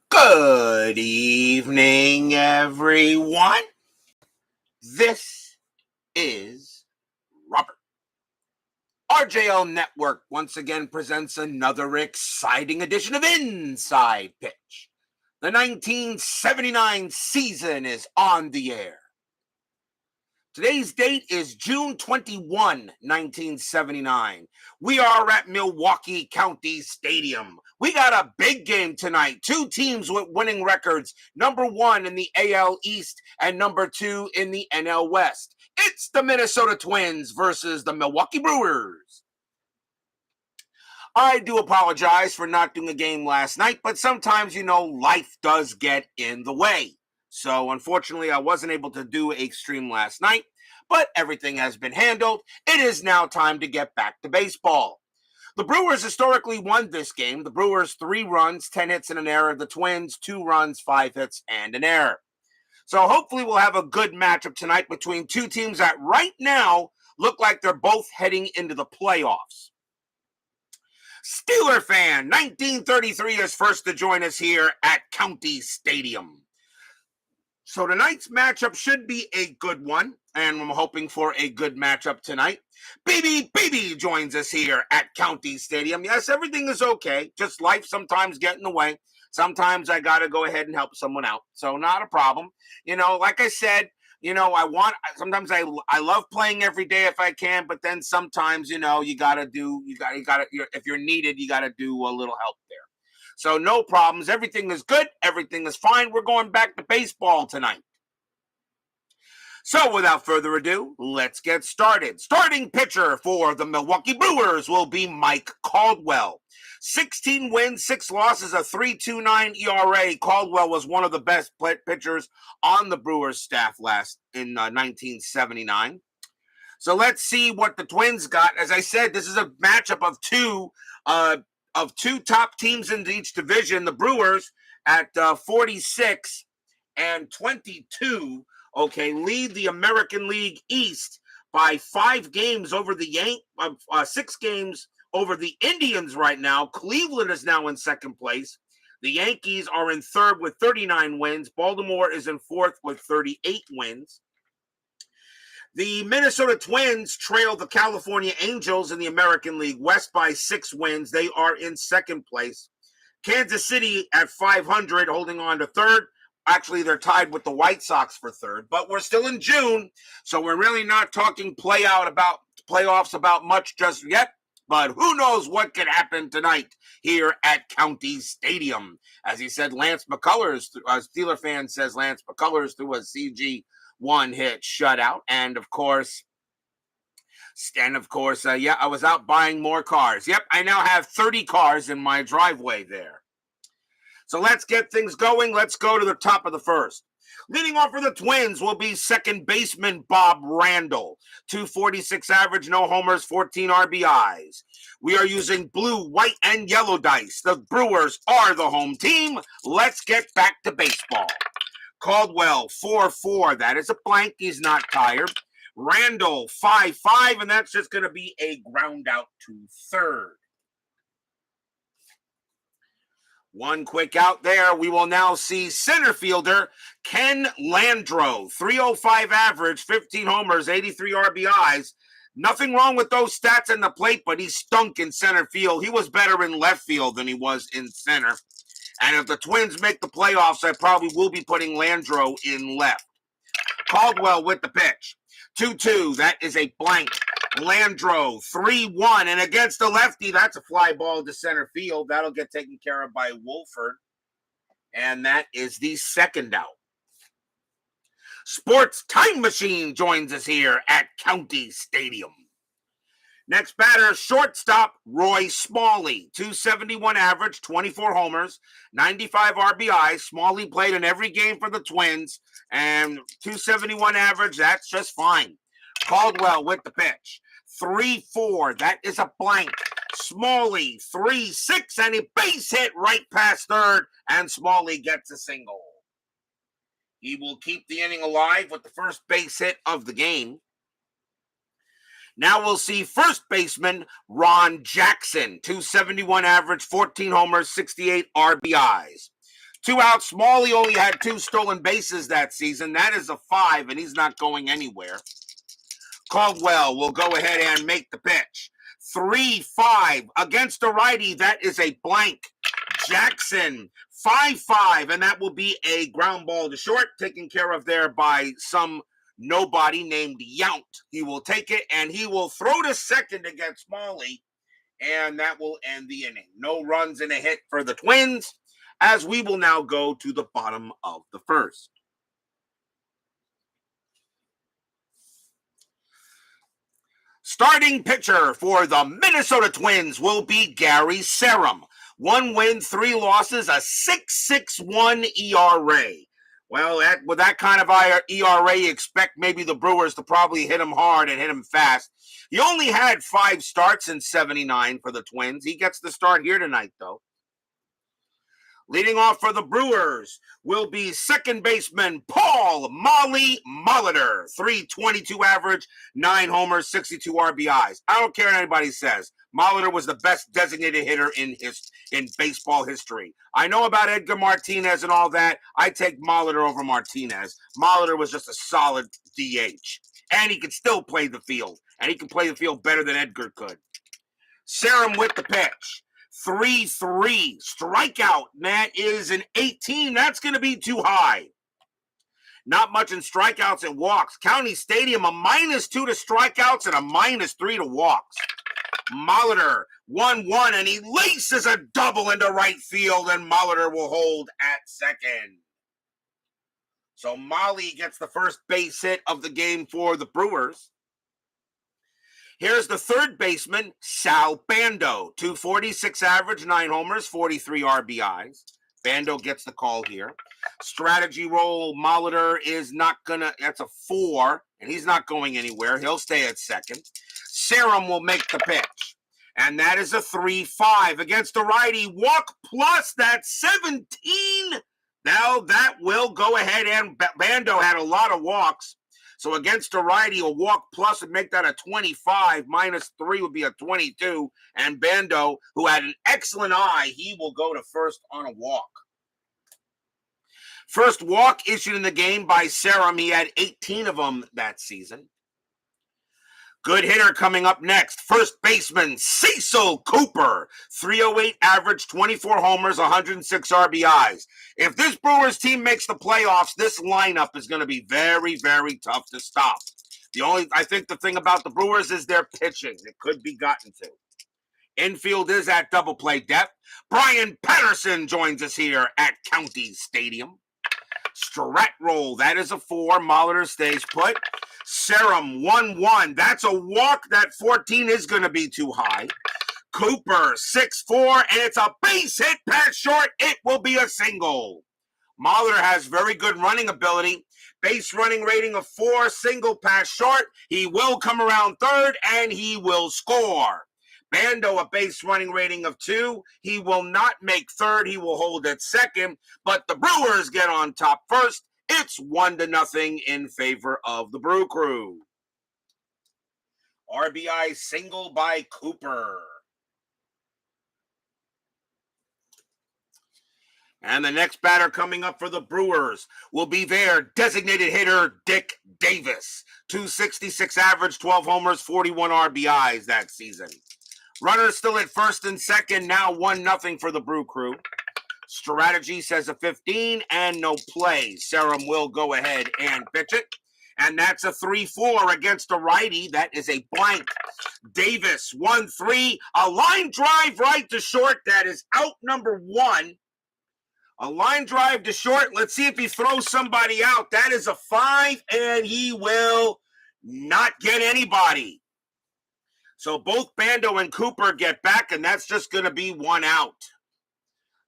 Good evening, everyone. This is Robert. RJL Network once again presents another exciting edition of Inside Pitch. The 1979 season is on the air. Today's date is June 21, 1979. We are at Milwaukee County Stadium. We got a big game tonight. Two teams with winning records, number one in the AL East and number two in the NL West. It's the Minnesota Twins versus the Milwaukee Brewers. I do apologize for not doing a game last night, but sometimes, life does get in the way. So unfortunately, I wasn't able to do a stream last night, but everything has been handled. It is now time to get back to baseball. The Brewers historically won this game. The Brewers 3 runs, 10 hits and an error. The Twins 2 runs, 5 hits and an error. So hopefully we'll have a good matchup tonight between two teams that right now look like they're both heading into the playoffs. Steeler fan, 1933 is first to join us here at County Stadium. So tonight's matchup should be a good one, and I'm hoping for a good matchup tonight. BB joins us here at County Stadium. Yes, everything is okay. Just life sometimes get in the way. Sometimes I got to go ahead and help someone out. So not a problem. Like I said, sometimes I love playing every day if I can, but then sometimes, if you're needed, you got to do a little help there. So no problems. Everything is good. Everything is fine. We're going back to baseball tonight. So without further ado, let's get started. Starting pitcher for the Milwaukee Brewers will be Mike Caldwell. 16 wins, 6 losses, a 3.29 ERA. Caldwell was one of the best pitchers on the Brewers staff last in 1979. So let's see what the Twins got. As I said, this is a matchup of two top teams in each division. The Brewers at 46 and 22, lead the American League East by 5 games over the 6 games over the Indians right now. Cleveland is now in second place. The Yankees are in third with 39 wins. Baltimore is in fourth with 38 wins. The Minnesota Twins trail the California Angels in the American League West by 6 wins. They are in second place. Kansas City at 500, holding on to third. Actually, they're tied with the White Sox for third, but we're still in June, so we're really not talking playoffs about much just yet. But who knows what could happen tonight here at County Stadium. As he said, Lance McCullers, a Steeler fan says Lance McCullers threw a CG 1-hit shutout. And of course, I was out buying more cars. Yep, I now have 30 cars in my driveway there. So let's get things going. Let's go to the top of the first. Leading off for the Twins will be second baseman Bob Randall. 246 average, no homers, 14 RBIs. We are using blue, white, and yellow dice. The Brewers are the home team. Let's get back to baseball. Caldwell, 4-4. That is a blank. He's not tired. Randall, 5-5, and that's just going to be a ground out to third. One quick out there. We will now see center fielder Ken Landro. 305 average, 15 homers, 83 RBIs. Nothing wrong with those stats in the plate, but he stunk in center field. He was better in left field than he was in center. And if the Twins make the playoffs, I probably will be putting Landro in left. Caldwell with the pitch. 2-2. That is a blank. Landro, 3-1, and against the lefty, that's a fly ball to center field. That'll get taken care of by Wolford, and that is the second out. Sports Time Machine joins us here at County Stadium. Next batter, shortstop Roy Smalley, 271 average, 24 homers, 95 RBIs. Smalley played in every game for the Twins, and 271 average, that's just fine. Caldwell with the pitch. 3-4. That is a blank. Smalley, 3-6, and a base hit right past third, and Smalley gets a single. He will keep the inning alive with the first base hit of the game. Now we'll see first baseman Ron Jackson, 271 average, 14 homers, 68 RBIs. 2 outs. Smalley only had 2 stolen bases that season. That is a 5, and he's not going anywhere. Caldwell will go ahead and make the pitch. 3-5 against a righty. That is a blank. Jackson, 5-5, and that will be a ground ball to short, taken care of there by some nobody named Yount. He will take it, and he will throw to second against Smalley, and that will end the inning. No runs and a hit for the Twins, as we will now go to the bottom of the first. Starting pitcher for the Minnesota Twins will be Gary Serum. 1 win, 3 losses, a 6.61 ERA. Well, with that kind of ERA, you expect maybe the Brewers to probably hit him hard and hit him fast. He only had 5 starts in 79 for the Twins. He gets the start here tonight, though. Leading off for the Brewers will be second baseman Paul "Molly" Molitor. 322 average, 9 homers, 62 RBIs. I don't care what anybody says. Molitor was the best designated hitter in baseball history. I know about Edgar Martinez and all that. I take Molitor over Martinez. Molitor was just a solid DH. And he can still play the field. And he can play the field better than Edgar could. Serum with the pitch. 3-3 strikeout. That is an 18. That's going to be too high. Not much in strikeouts and walks. County Stadium, a -2 to strikeouts and a -3 to walks. Molitor, 1-1, and he laces a double into right field, and Molitor will hold at second. So Molly gets the first base hit of the game for the Brewers. Here's the third baseman, Sal Bando. 246 average, 9 homers, 43 RBIs. Bando gets the call here. Strategy roll, Molitor is not that's a 4, and he's not going anywhere. He'll stay at second. Serum will make the pitch, and that is a 3-5 against the righty. Walk plus, that's 17. Now that will go ahead, and Bando had a lot of walks. So against a righty, a walk plus would make that a 25. -3 would be a 22. And Bando, who had an excellent eye, he will go to first on a walk. First walk issued in the game by Serum. He had 18 of them that season. Good hitter coming up next. First baseman, Cecil Cooper. 308 average, 24 homers, 106 RBIs. If this Brewers team makes the playoffs, this lineup is going to be very, very tough to stop. I think the thing about the Brewers is their pitching. It could be gotten to. Infield is at double play depth. Brian Patterson joins us here at County Stadium. Strat roll, that is a 4. Molitor stays put. Serum, 1-1. That's a walk. That 14 is going to be too high. Cooper, 6-4, and it's a base hit past short. It will be a single. Molitor has very good running ability. Base running rating of 4, single past short. He will come around third, and he will score. Bando, a base running rating of 2. He will not make third. He will hold at second, but the Brewers get on top first. It's 1-0 in favor of the Brew Crew. RBI single by Cooper. And the next batter coming up for the Brewers will be their designated hitter, Dick Davis. 266 average, 12 homers, 41 RBIs that season. Runners still at first and second, now 1-0 for the Brew Crew. Strategy says a 15 and no play. Serum will go ahead and pitch it. And that's a 3-4 against a righty. That is a blank. Davis, 1-3. A line drive right to short. That is out number 1. A line drive to short. Let's see if he throws somebody out. That is a 5, and he will not get anybody. So both Bando and Cooper get back, and that's just going to be 1 out.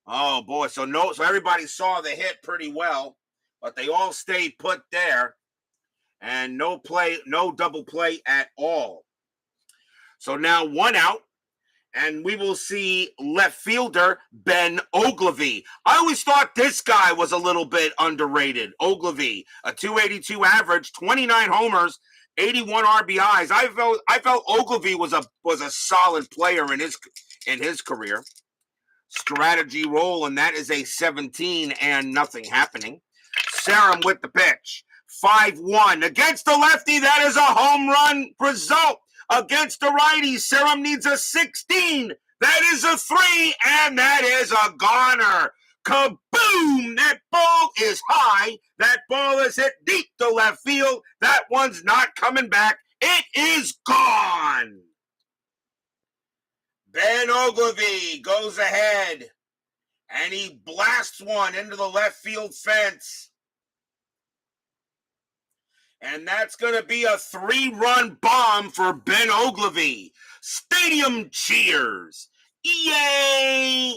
Oh, boy. So everybody saw the hit pretty well, but they all stayed put there. And no double play at all. So now 1 out, and we will see left fielder Ben Oglevy. I always thought this guy was a little bit underrated. Oglevy, a 282 average, 29 homers, 81 RBIs. I felt Oglevy was a solid player in his career. Strategy roll, and that is a 17 and nothing happening. Serum with the pitch. 5-1 against the lefty. That is a home run result. Against the righty, Serum needs a 16. That is a 3, and that is a goner. Kaboom! That ball is high. That ball is hit deep to left field. That one's not coming back. It is gone. Ben Oglevy goes ahead, and he blasts one into the left field fence. And that's going to be a 3-run bomb for Ben Oglevy. Stadium cheers. Yay!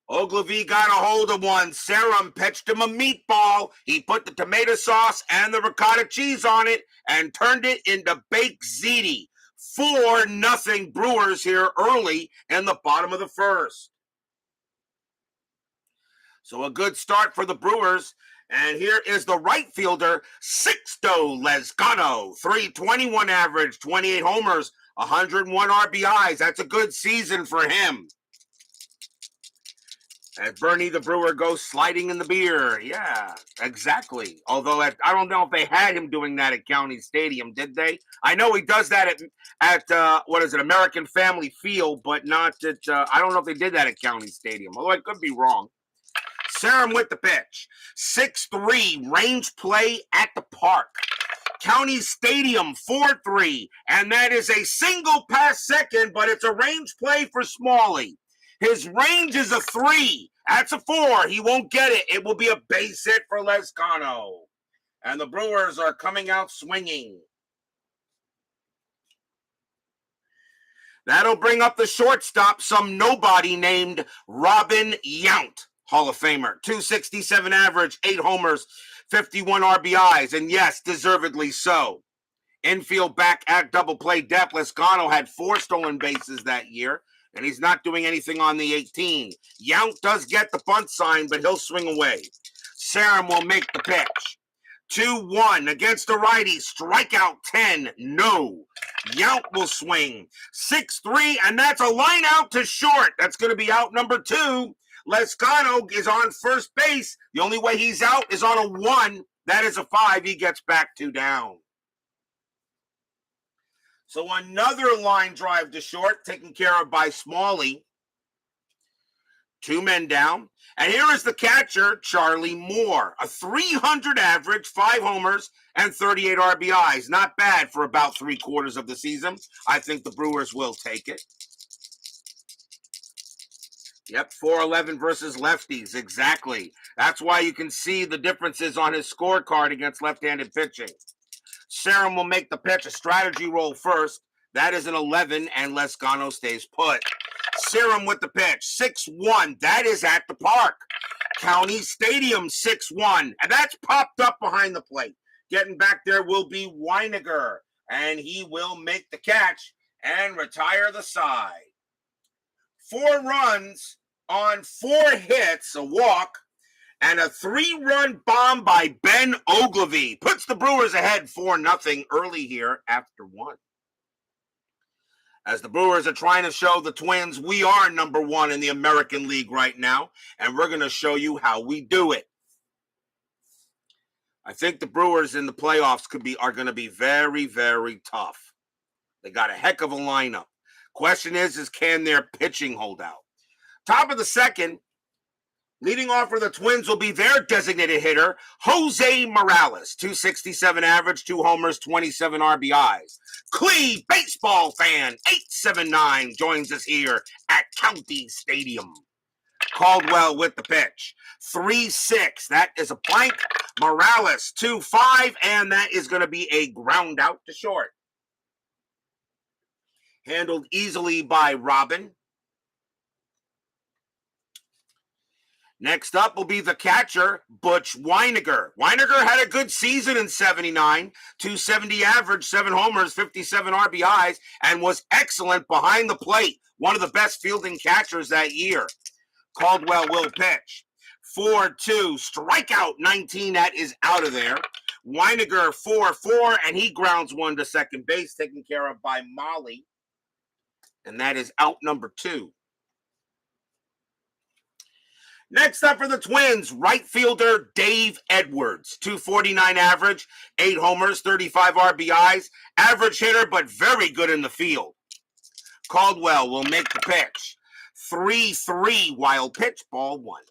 Oglevy got a hold of one. Serum pitched him a meatball. He put the tomato sauce and the ricotta cheese on it and turned it into baked ziti. 4-0 Brewers here early in the bottom of the first. So a good start for the Brewers. And here is the right fielder, Sixto Lezcano. 321 average, 28 homers, 101 RBIs. That's a good season for him. As Bernie the Brewer goes sliding in the beer. Yeah, exactly. Although I don't know if they had him doing that at County Stadium, did they? I know he does that at what is it, American Family Field, but not at, I don't know if they did that at County Stadium, although I could be wrong. Serum with the pitch. 6-3 range play at the park. County Stadium 4-3, and that is a single pass second, but it's a range play for Smalley. His range is a 3. That's a 4. He won't get it. It will be a base hit for Lezcano. And the Brewers are coming out swinging. That'll bring up the shortstop, some nobody named Robin Yount. Hall of Famer, 267 average, 8 homers, 51 RBIs, and yes, deservedly so. Infield back at double play depth, Lezcano had 4 stolen bases that year, and he's not doing anything on the 18. Yount does get the bunt sign, but he'll swing away. Serum will make the pitch. 2-1 against the righty, strikeout 10, no. Yount will swing. 6-3, and that's a line out to short. That's going to be out number 2. Lezcano is on first base. The only way he's out is on a 1. That is a 5. He gets back 2 down. So another line drive to short, taken care of by Smalley. 2 men down. And here is the catcher, Charlie Moore. A 300 average, 5 homers, and 38 RBIs. Not bad for about 3/4 of the season. I think the Brewers will take it. Yep, 4-11 versus lefties, exactly. That's why you can see the differences on his scorecard against left-handed pitching. Serum will make the pitch, a strategy roll first. That is an 11, and Lezcano stays put. Serum with the pitch, 6-1. That is at the park. County Stadium, 6-1. And that's popped up behind the plate. Getting back there will be Weiniger, and he will make the catch and retire the side. 4 runs on 4 hits, a walk, and a 3-run bomb by Ben Oglevy. Puts the Brewers ahead 4-0 early here after 1. As the Brewers are trying to show the Twins we are number 1 in the American League right now, and we're going to show you how we do it. I think the Brewers in the playoffs are going to be very, very tough. They got a heck of a lineup. Question is can their pitching hold out? Top of the second, leading off for the Twins will be their designated hitter, Jose Morales. 267 average, 2 homers, 27 RBIs. Clee baseball fan 879 joins us here at County Stadium. Caldwell with the pitch. 3-6. That is a blank. Morales 2-5, and that is going to be a ground out to short. Handled easily by Robin. Next up will be the catcher, Butch Weiniger. Weiniger had a good season in 79, 270 average, 7 homers, 57 RBIs, and was excellent behind the plate. One of the best fielding catchers that year. Caldwell will pitch. 4-2, strikeout 19, that is out of there. Weiniger 4-4, and he grounds one to second base, taken care of by Smalley. And that is out number 2. Next up for the Twins, right fielder Dave Edwards. 249 average, 8 homers, 35 RBIs. Average hitter, but very good in the field. Caldwell will make the pitch. 3-3, wild pitch, ball 1.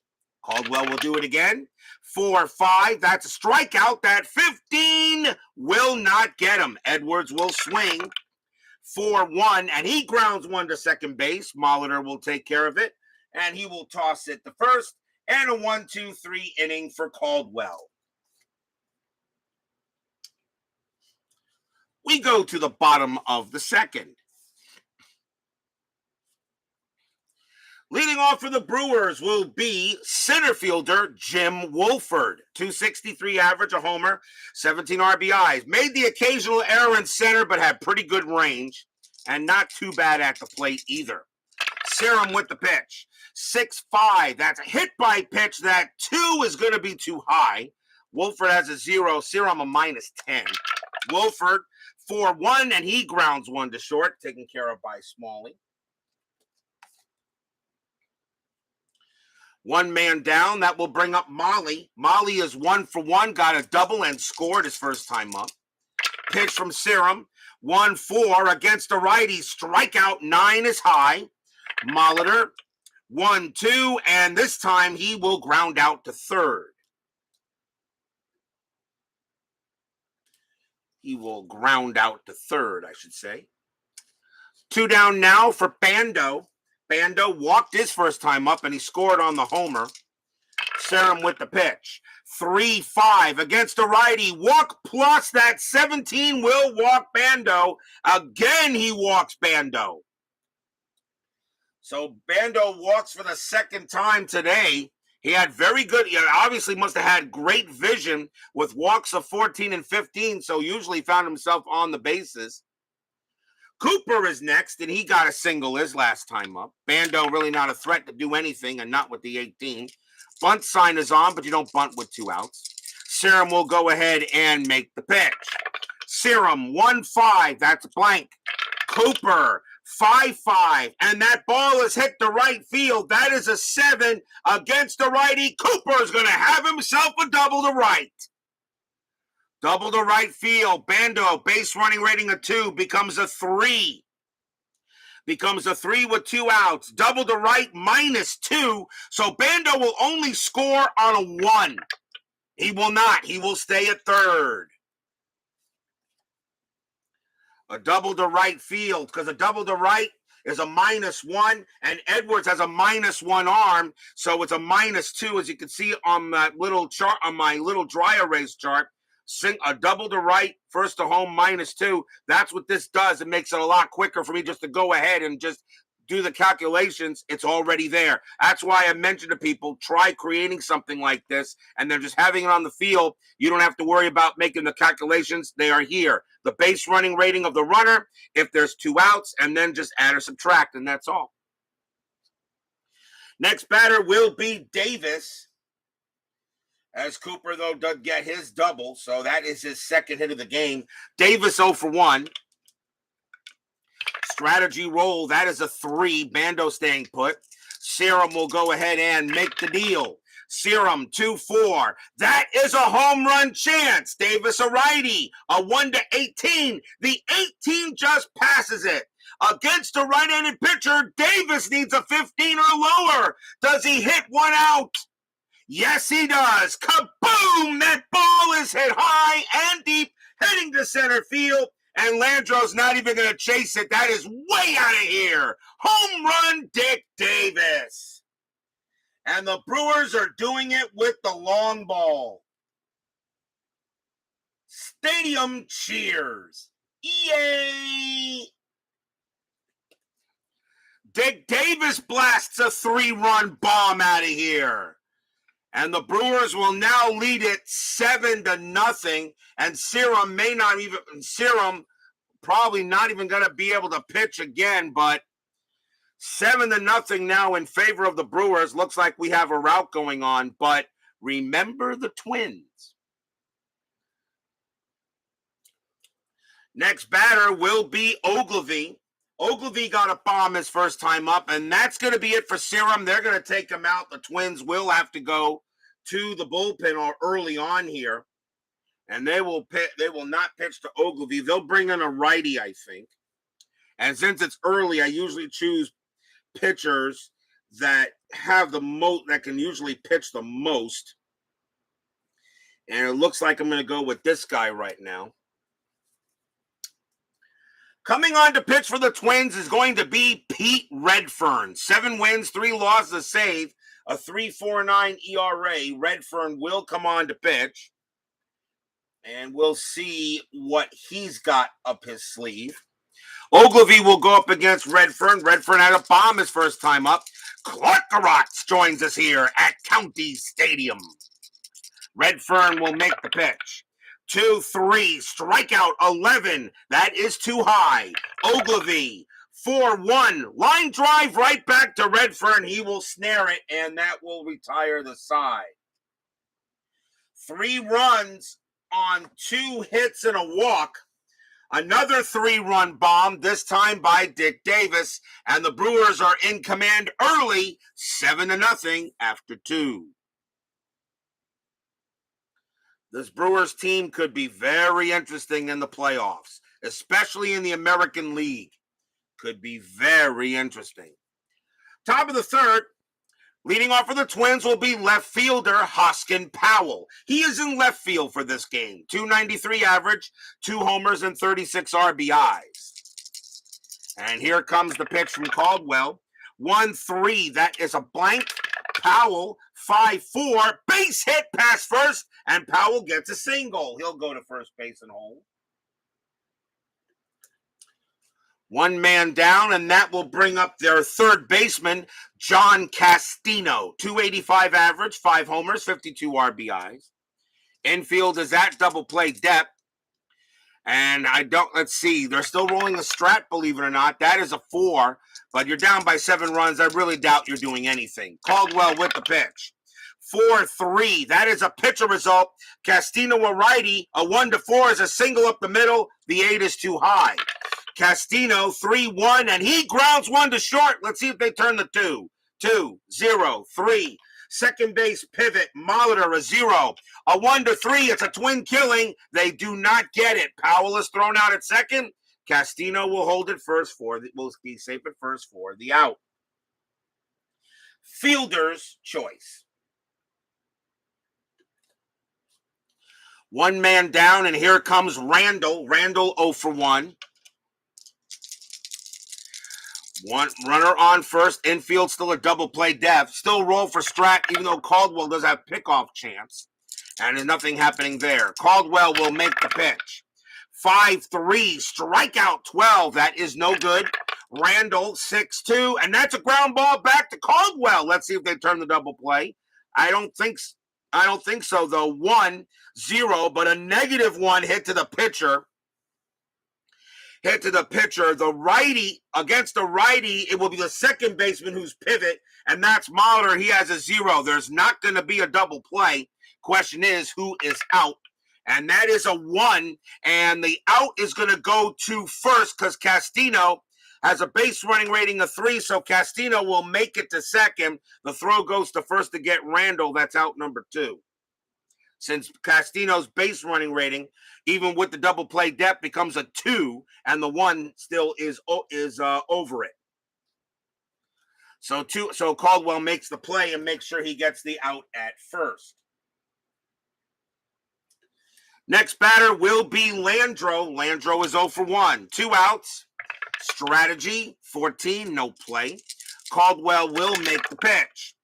Caldwell will do it again. 4-5, that's a strikeout. That 15 will not get him. Edwards will swing. 4-1, and he grounds one to second base. Molitor will take care of it, and he will toss it to first, and a 1-2-3 inning for Caldwell. We go to the bottom of the second. Leading off for the Brewers will be center fielder Jim Wolford. 263 average, a homer, 17 RBIs. Made the occasional error in center, but had pretty good range, and not too bad at the plate either. Serum with the pitch. 6-5. That's a hit by pitch. That 2 is going to be too high. Wolford has a 0. Serum a -10. Wolford 4-1, and he grounds one to short, taken care of by Smalley. One man down. That will bring up Molly. Molly is 1 for 1, got a double and scored his first time up. Pitch from Serum. 1-4 against a righty. Strikeout 9 is high. Molitor 1-2, and this time he will ground out to third. He will ground out to third, I should say. 2 down now for Bando. Bando walked his first time up, and he scored on the homer. Serum with the pitch. 3-5 against a righty. Walk plus that 17 will walk Bando. Again, he walks Bando. So Bando walks for the second time today. He had very good, he obviously must have had great vision with walks of 14 and 15, so usually found himself on the bases. Cooper is next, and he got a single his last time up. Bando really not a threat to do anything, and not with the 18. Bunt sign is on, but you don't bunt with 2 outs. Serum will go ahead and make the pitch. Serum 1-5, that's blank. Cooper 5-5, and that ball is hit to right field. That is a 7 against a righty. Cooper is going to have himself a double to right. Double to right field. Bando, base running rating of 2, becomes a 3. Becomes a 3 with 2 outs. Double to right, -2. So Bando will only score on a 1. He will not. He will stay at third. A double to right field, because a double to right is a -1, and Edwards has a -1 arm, so it's a -2, as you can see on that little chart, on my little dry erase chart. A double to right, first to home, -2. That's what this does. It makes it a lot quicker for me just to go ahead and just do the calculations. It's already there. That's why I mentioned to people, try creating something like this, and then just having it on the field. You don't have to worry about making the calculations. They are here. The base running rating of the runner, if there's 2 outs, and then just add or subtract, and that's all. Next batter will be Davis. As Cooper, though, does get his double, so that is his second hit of the game. Davis 0 for 1. Strategy roll, that is a 3. Bando staying put. Serum will go ahead and make the deal. Serum 2-4. That is a home run chance. Davis a righty. A 1-18. The 18 just passes it. Against a right-handed pitcher, Davis needs a 15 or lower. Does he hit 1 out? Yes, he does. Kaboom! That ball is hit high and deep, heading to center field, and Landro's not even going to chase it. That is way out of here. Home run, Dick Davis. And the Brewers are doing it with the long ball. Stadium cheers. Yay! Dick Davis blasts a 3-run bomb out of here. And the Brewers will now lead it 7-0. And Serum probably not even going to be able to pitch again. But 7-0 now in favor of the Brewers. Looks like we have a rout going on. But remember the Twins. Next batter will be Oglevy. Oglevy got a bomb his first time up, and that's going to be it for Serum. They're going to take him out. The Twins will have to go to the bullpen early on here, and they will not pitch to Oglevy. They'll bring in a righty, I think. And since it's early, I usually choose pitchers that have the most, that can usually pitch the most. And it looks like I'm going to go with this guy right now. Coming on to pitch for the Twins is going to be Pete Redfearn. 7 wins, 3 losses, a save, a 3.49 ERA. Redfearn will come on to pitch. And we'll see what he's got up his sleeve. Oglevy will go up against Redfearn. Redfearn had a bomb his first time up. Clark Garotz joins us here at County Stadium. Redfearn will make the pitch. 2-3, strikeout 11. That is too high. Oglevy, 4-1. Line drive right back to Redfearn. He will snare it, and that will retire the side. 3 runs on 2 hits and a walk. Another 3-run bomb, this time by Dick Davis, and the Brewers are in command early, 7-0 after 2. This Brewers team could be very interesting in the playoffs, especially in the American League. Could be very interesting. Top of the third, leading off for the Twins will be left fielder Hoskin Powell. He is in left field for this game. .293 average, 2 homers, and 36 RBIs. And here comes the pitch from Caldwell. 1-3, that is a blank. Powell, 5-4, base hit past first, and Powell gets a single. He'll go to first base and hold. 1 man down, and that will bring up their third baseman, John Castino. .285 average, 5 homers, 52 RBIs. Infield is at double play depth. And let's see, they're still rolling the Strat, believe it or not. That is a 4, but you're down by 7 runs. I really doubt you're doing anything. Caldwell with the pitch. 4-3, that is a pitcher result. Castino a righty, a 1-4 is a single up the middle. The 8 is too high. Castino 3-1, and he grounds 1 to short. Let's see if they turn the 2. 2-0-3. Second base pivot, Molitor a 0. A 1-3, it's a twin killing. They do not get it. Powell is thrown out at second. Castino will hold it first will be safe at first for the out. Fielder's choice. 1 man down, and here comes Randall. Randall 0-for-1. 1 runner on first. Infield still a double play depth. Still roll for Strat, even though Caldwell does have pickoff chance. And there's nothing happening there. Caldwell will make the pitch. 5-3, strikeout 12. That is no good. Randall 6-2, and that's a ground ball back to Caldwell. Let's see if they turn the double play. I don't think so, though. 1-0, but a -1 hit to the pitcher. The righty, against the righty, it will be the second baseman who's pivot, and that's Molitor. He has a 0. There's not going to be a double play. Question is, who is out? And that is a 1, and the out is going to go to first because Castino has a base running rating of 3, so Castino will make it to second. The throw goes to first to get Randall. That's out number 2. Since Castino's base running rating, even with the double play depth, becomes a 2, and the 1 still is over it. So Caldwell makes the play and makes sure he gets the out at first. Next batter will be Landro. Landro is 0-for-1. 2 outs. Strategy, 14, no play. Caldwell will make the pitch.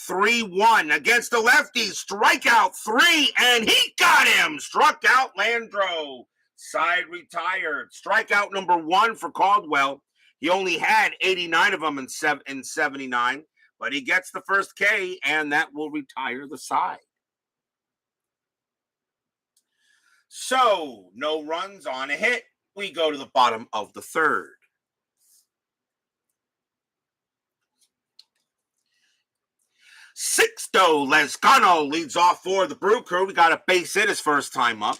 3-1 against the lefty. Strikeout 3, and he got him. Struck out Landro. Side retired. Strikeout number 1 for Caldwell. He only had 89 of them in 79, but he gets the first K, and that will retire the side. So, no runs on a hit. We go to the bottom of the third. Sixto Lezcano leads off for the Brew Crew. We got a base hit his first time up.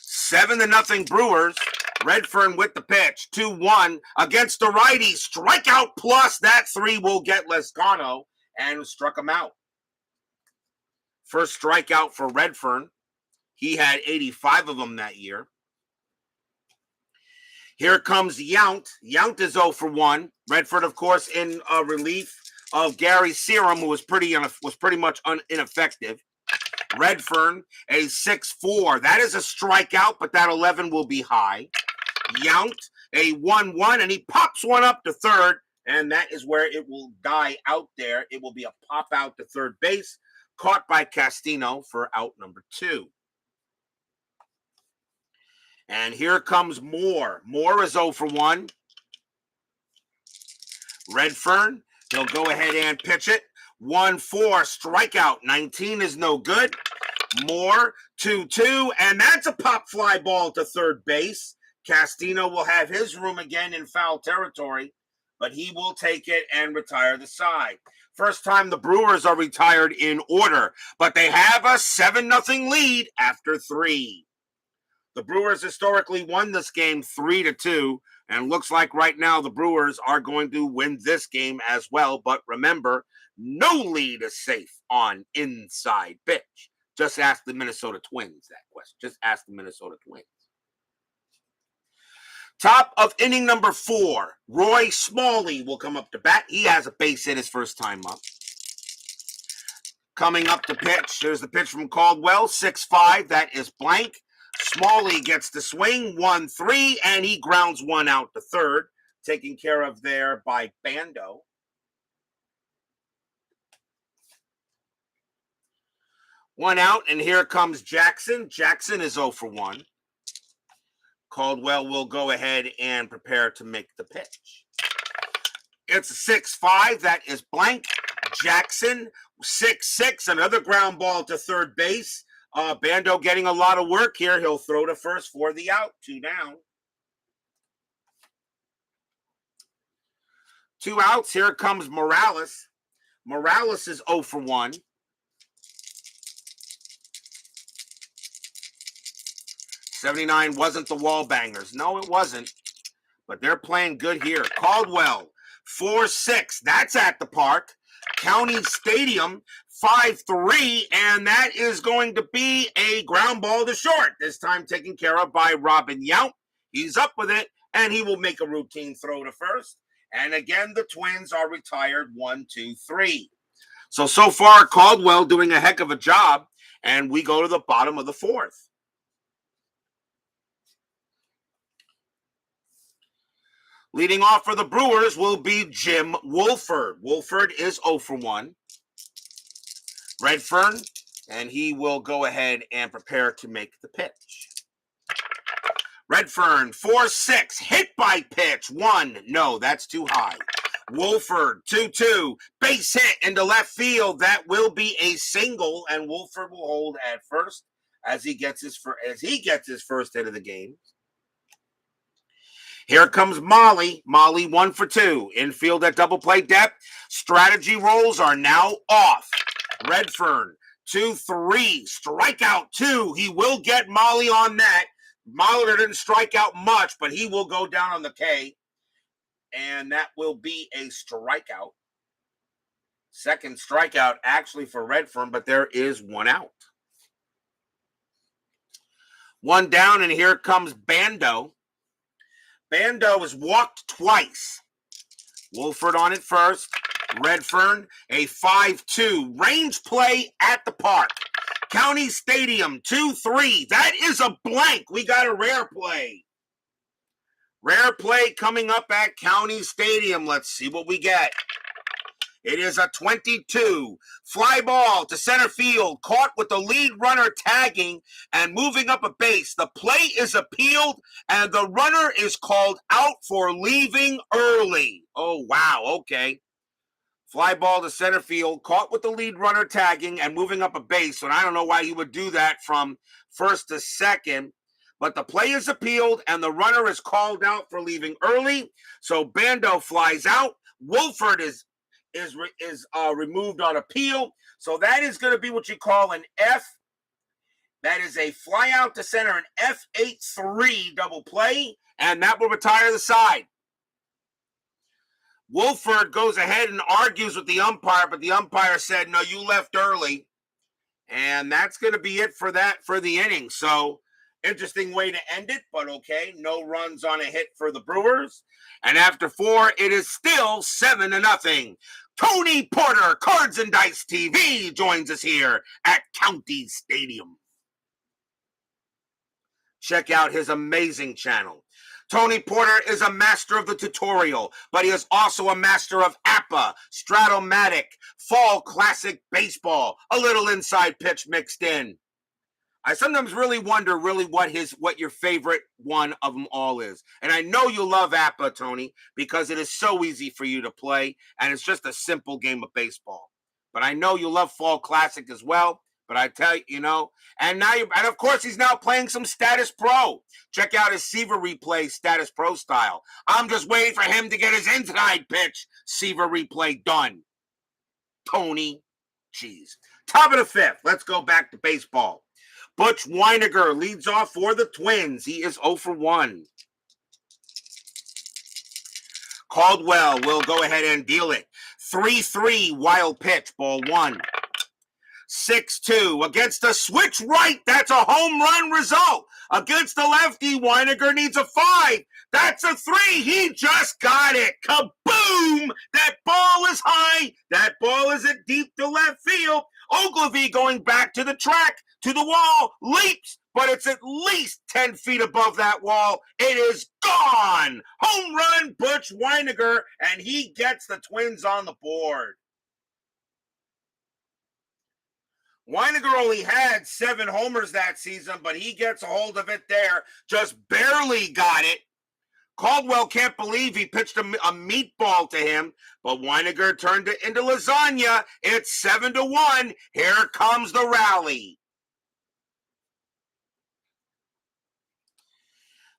7-0 Brewers. Redfearn with the pitch. 2-1 against the righty. Strikeout plus. That 3 will get Lescano and struck him out. First strikeout for Redfearn. He had 85 of them that year. Here comes Yount. Yount is 0 for 1. Redfearn, of course, in relief of Gary Serum, who was pretty much ineffective. Redfearn, a 6-4. That is a strikeout, but that 11 will be high. Yount, a 1-1, and he pops one up to third, and that is where it will die out there. It will be a pop out to third base, caught by Castino for out number 2. And here comes Moore. Moore is 0 for 1. Redfearn, he'll go ahead and pitch it. 1-4, strikeout. 19 is no good. Moore, 2-2, and that's a pop fly ball to third base. Castino will have his room again in foul territory, but he will take it and retire the side. First time the Brewers are retired in order, but they have a 7-0 lead after 3. The Brewers historically won this game 3-2, and looks like right now the Brewers are going to win this game as well. But remember, no lead is safe on inside pitch. Just ask the Minnesota Twins that question. Just ask the Minnesota Twins. Top of inning number 4, Roy Smalley will come up to bat. He has a base hit his first time up. Coming up to pitch, there's the pitch from Caldwell, 6-5. That is blank. Smalley gets the swing, 1-3, and he grounds one out to third, taken care of there by Bando. One out, and here comes Jackson. Jackson is 0 for 1. Caldwell will go ahead and prepare to make the pitch. It's a 6-5. That is blank. Jackson, 6-6, another ground ball to third base. Bando getting a lot of work here. He'll throw to first for the out. 2 down. 2 outs. Here comes Morales. Morales is 0 for 1. '79 wasn't the wall bangers. No, it wasn't. But they're playing good here. Caldwell, 4-6. That's at the park. County Stadium, 5-3, and that is going to be a ground ball to short, this time taken care of by Robin Yount. He's up with it, and he will make a routine throw to first. And again, the Twins are retired 1-2-3. So far, Caldwell doing a heck of a job, and we go to the bottom of the 4th. Leading off for the Brewers will be Jim Woolford. Woolford is 0 for 1. Redfearn, and he will go ahead and prepare to make the pitch. Redfearn, 4-6, hit by pitch, 1. No, that's too high. Woolford, 2-2, base hit into left field. That will be a single, and Woolford will hold at first as he gets his first hit of the game. Here comes Molly. Molly 1 for 2. Infield at double play depth. Strategy rolls are now off. Redfearn, 2-3. Strikeout 2. He will get Molly on that. Molly didn't strike out much, but he will go down on the K. And that will be a strikeout. Second strikeout actually for Redfearn, but there is 1 out. 1 down, and here comes Bando. Bando is walked twice. Woolford on it first. Redfearn, a 5-2. Range play at the park. County Stadium, 2-3. That is a blank. We got a rare play. Rare play coming up at County Stadium. Let's see what we get. It is a 22. Fly ball to center field, caught with the lead runner tagging and moving up a base. The play is appealed, and the runner is called out for leaving early. Oh, wow, okay. Fly ball to center field, caught with the lead runner tagging and moving up a base. And I don't know why he would do that from first to second. But the play is appealed, and the runner is called out for leaving early. So Bando flies out. Woolford is removed on appeal. So that is going to be what you call an F. That is a fly out to center, an F8-3 double play. and that will retire the side. Wolford goes ahead and argues with the umpire, but the umpire said, no, you left early. And that's going to be it for the inning. So, interesting way to end it, but okay. No runs on a hit for the Brewers. And after 4, it is still 7-0. Tony Porter, Cards and Dice TV, joins us here at County Stadium. Check out his amazing channel. Tony Porter is a master of the tutorial, but he is also a master of APA, Stratomatic, Fall Classic Baseball, a little inside pitch mixed in. I sometimes really wonder what your favorite one of them all is. And I know you love APA, Tony, because it is so easy for you to play, and it's just a simple game of baseball. But I know you love Fall Classic as well. But I tell you, and of course he's now playing some Status Pro. Check out his Seaver replay Status Pro style. I'm just waiting for him to get his inside pitch Seaver replay done. Tony, jeez. Top of the 5th. Let's go back to baseball. Butch Weiniger leads off for the Twins. He is 0 for 1. Caldwell will go ahead and deal it. 3-3 wild pitch, ball 1. 6-2 against a switch right. That's a home run result. Against the lefty, Weiniger needs a 5. That's a 3. He just got it. Kaboom! That ball is high. That ball is at deep to left field. Oglevy going back to the track, to the wall, leaps, but it's at least 10 feet above that wall. It is gone. Home run, Butch Weiniger, and he gets the Twins on the board. Weiniger only had 7 homers that season, but he gets a hold of it there. Just barely got it. Caldwell can't believe he pitched a meatball to him, but Weiniger turned it into lasagna. It's 7-1. Here comes the rally.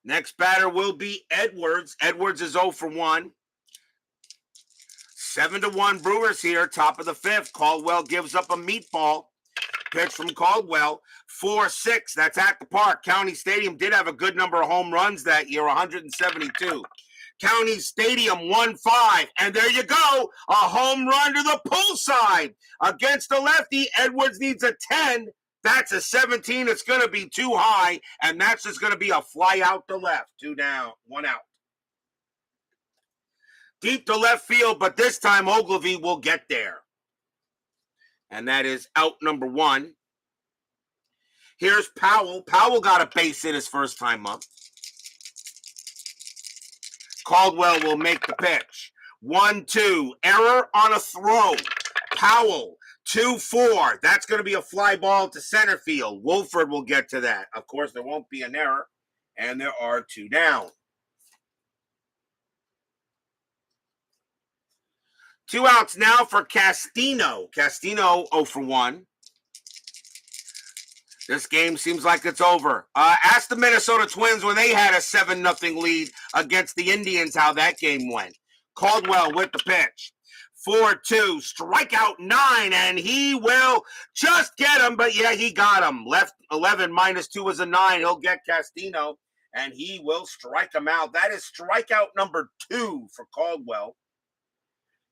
Next batter will be Edwards. Edwards is 0 for 1. 7-1 Brewers here, top of the 5th. Caldwell gives up a meatball. Pitch from Caldwell, 4-6. That's at the park. County Stadium did have a good number of home runs that year, 172. County Stadium 1-5. And there you go, a home run to the poolside. Against the lefty, Edwards needs a 10. That's a 17. It's going to be too high, and that's just going to be a fly out to left. 2 down, 1 out. Deep to left field, but this time Oglevy will get there. And that is out number 1. Here's Powell. Powell got a base hit his first time up. Caldwell will make the pitch. 1-2. Error on a throw. Powell. 2-4. That's going to be a fly ball to center field. Wolford will get to that. Of course, there won't be an error. And there are 2 down. 2 outs now for Castino. Castino 0 for 1. This game seems like it's over. Ask the Minnesota Twins when they had a 7-0 lead against the Indians how that game went. Caldwell with the pitch. 4-2, strikeout 9, and he will just get him. But yeah, he got him. Left 11 minus 2 is a 9. He'll get Castino, and he will strike him out. That is strikeout number 2 for Caldwell.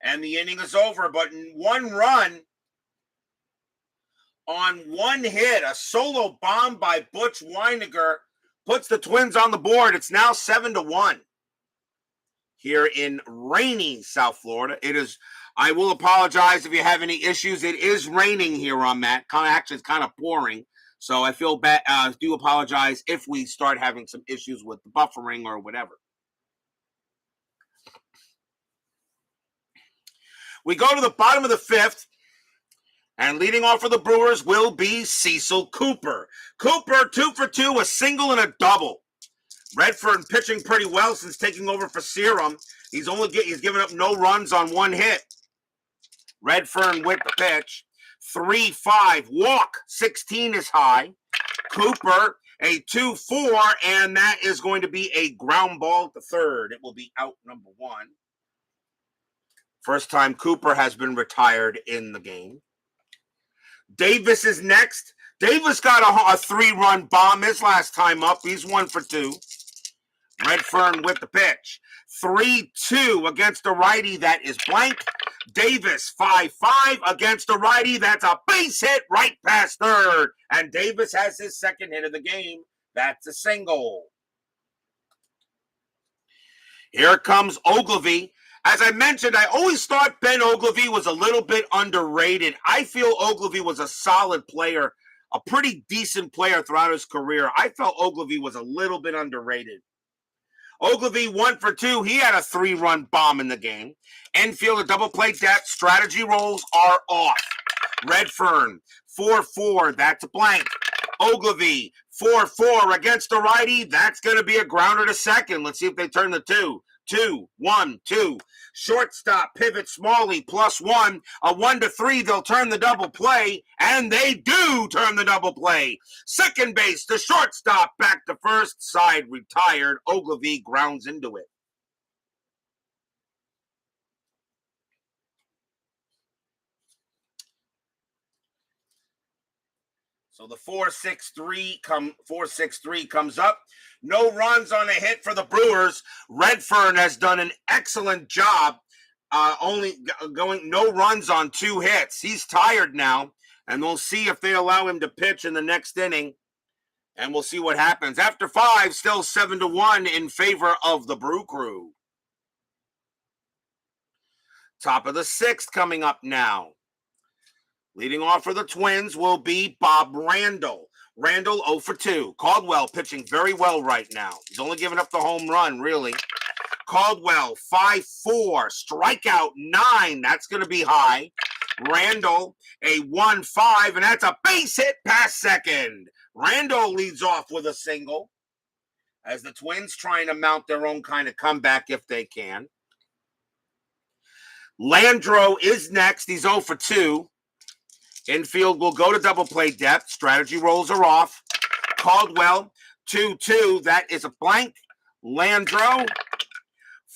And the inning is over, but 1 run on 1 hit, a solo bomb by Butch Weiniger puts the Twins on the board. It's now 7-1 here in rainy South Florida. It is. I will apologize if you have any issues. It is raining here on that. Actually, it's kind of pouring, so I feel bad. Do apologize if we start having some issues with the buffering or whatever. We go to the bottom of the 5th, and leading off for the Brewers will be Cecil Cooper. Cooper, 2 for 2, a single and a double. Redfearn pitching pretty well since taking over for Serum. He's given up no runs on 1 hit. Redfearn with the pitch. 3-5, walk, 16 is high. Cooper, a 2-4, and that is going to be a ground ball to third. It will be out number 1. First time Cooper has been retired in the game. Davis is next. Davis got a 3-run bomb his last time up. He's 1 for 2. Redfearn with the pitch. 3-2 against a righty that is blank. Davis 5-5 against a righty. That's a base hit right past third. And Davis has his second hit of the game. That's a single. Here comes Oglevy. As I mentioned, I always thought Ben Oglevy was a little bit underrated. I feel Oglevy was a solid player, a pretty decent player throughout his career. I felt Oglevy was a little bit underrated. Oglevy 1 for 2. He had a 3-run bomb in the game. Infield, a double play depth. Strategy rolls are off. Redfearn 4-4. That's a blank. Oglevy 4-4 against the righty. That's going to be a grounder to second. Let's see if they turn the 2-1-2. Shortstop pivot Smalley +1. A 1-3. They'll turn the double play, and they do turn the double play. Second base to shortstop, back to first, side retired. Oglevy grounds into it. So the 4-6-3 comes up. No runs on a hit for the Brewers. Redfearn has done an excellent job, only going no runs on 2 hits. He's tired now, and we'll see if they allow him to pitch in the next inning, and we'll see what happens. After 5, still 7-1 in favor of the Brew Crew. Top of the 6th coming up now. Leading off for the Twins will be Bob Randall. Randall 0 for 2. Caldwell pitching very well right now. He's only giving up the home run, really. Caldwell 5-4. Strikeout 9. That's going to be high. Randall a 1-5, and that's a base hit past second. Randall leads off with a single as the Twins trying to mount their own kind of comeback if they can. Landro is next. He's 0 for 2. Infield will go to double play depth. Strategy rolls are off. Caldwell 2-2. That is a blank. Landro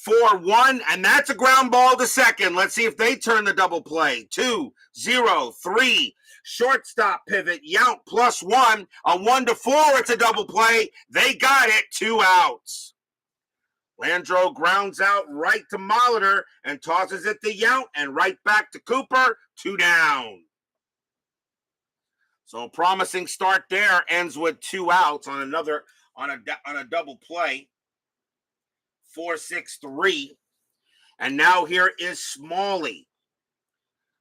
4-1, and that's a ground ball to second. Let's see if they turn the double play. 2-0-3. Shortstop pivot. Yount +1. A 1-4. It's a double play. They got it. 2 outs. Landro grounds out right to Molitor and tosses it to Yount and right back to Cooper. 2 down. So a promising start there, ends with 2 outs on a double play. 4-6-3. And now here is Smalley.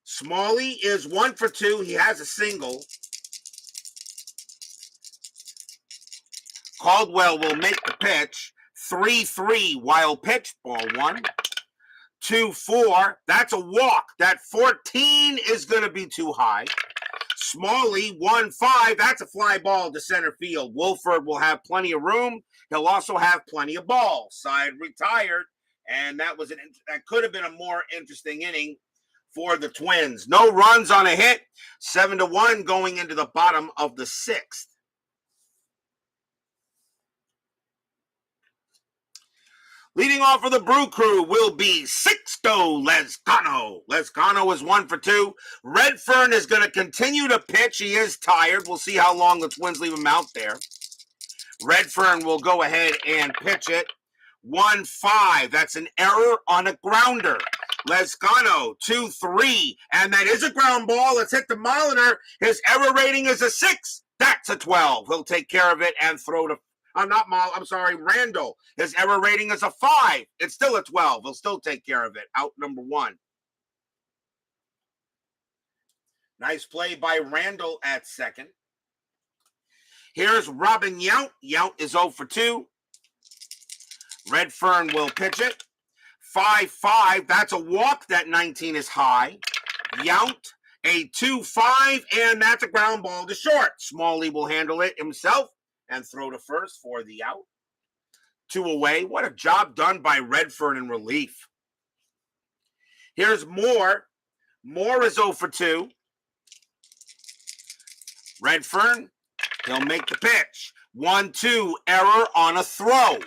Smalley is 1 for 2. He has a single. Caldwell will make the pitch. 3-3, wild pitch, ball 1. 2-4. That's a walk. That 14 is going to be too high. Smalley 1-5. That's a fly ball to center field. Wolford will have plenty of room. He'll also have plenty of ball. Side retired, and that could have been a more interesting inning for the Twins. No runs on a hit. 7-1 going into the bottom of the 6th. Leading off for the Brew Crew will be Sixto Lezcano. Lezcano is 1 for 2. Redfearn is going to continue to pitch. He is tired. We'll see how long the Twins leave him out there. Redfearn will go ahead and pitch it. 1-5. That's an error on a grounder. Lezcano 2-3. And that is a ground ball. Let's hit the Molitor. His error rating is a 6. That's a 12. He'll take care of it and throw to Randall. His error rating is a 5. It's still a 12. He'll still take care of it. Out number 1. Nice play by Randall at second. Here's Robin Yount. Yount is 0 for 2. Redfearn will pitch it. 5-5. That's a walk. That 19 is high. Yount a 2-5, and that's a ground ball to short. Smalley will handle it himself and throw to first for the out. 2 away. What a job done by Redfearn in relief. Here's Moore. Moore is 0 for 2. Redfearn, he'll make the pitch. 1-2, error on a throw.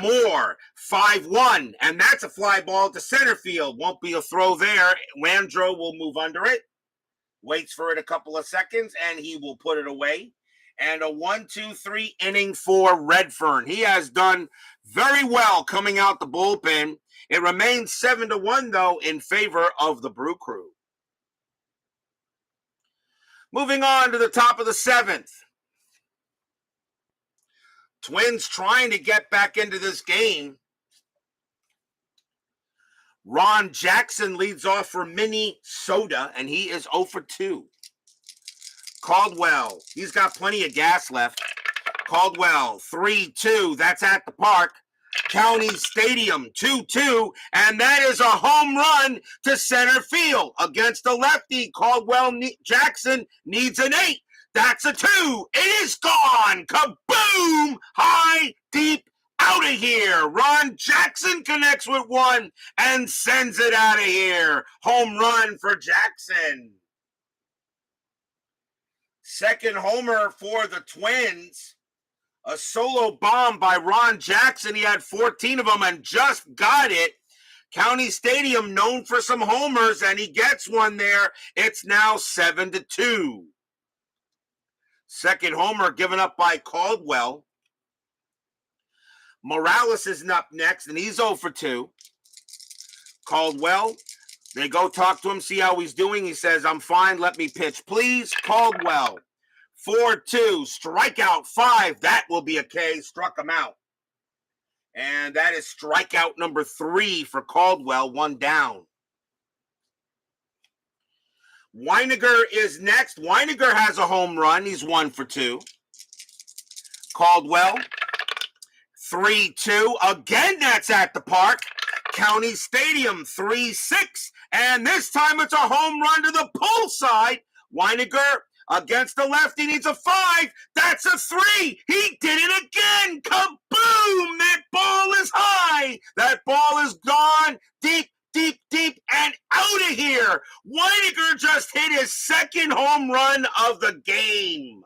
Moore, 5-1, and that's a fly ball to center field. Won't be a throw there. Landro will move under it. Waits for it a couple of seconds, and he will put it away. and a 1-2-3 inning for Redfearn. He has done very well coming out the bullpen. It remains 7-1, though, in favor of the Brew Crew. Moving on to the top of the 7th. Twins trying to get back into this game. Ron Jackson leads off for Minnesota, and he is 0 for 2. Caldwell, he's got plenty of gas left. Caldwell, 3-2, that's at the park. County Stadium, 2-2, and that is a home run to center field against the lefty. Caldwell Jackson needs an 8. That's a 2. It is gone. Kaboom! High, deep, out of here. Ron Jackson connects with 1 and sends it out of here. Home run for Jackson. Second homer for the Twins. A solo bomb by Ron Jackson. He had 14 of them and just got it. County Stadium known for some homers, and he gets one there. It's now 7-2. Second homer given up by Caldwell. Morales is up next, and he's 0 for 2. Caldwell, they go talk to him, see how he's doing. He says, I'm fine, let me pitch, please. Caldwell, 4-2, strikeout 5. That will be a K, struck him out. And that is strikeout number 3 for Caldwell, 1 down. Weiniger is next. Weiniger has a home run. He's 1 for 2. Caldwell, 3-2. Again, that's at the park. County Stadium, 3-6. And this time it's a home run to the pull side. Weiniger against the left. He needs a 5. That's a 3. He did it again. Kaboom! That ball is high. That ball is gone deep, deep, deep, and out of here. Weiniger just hit his second home run of the game.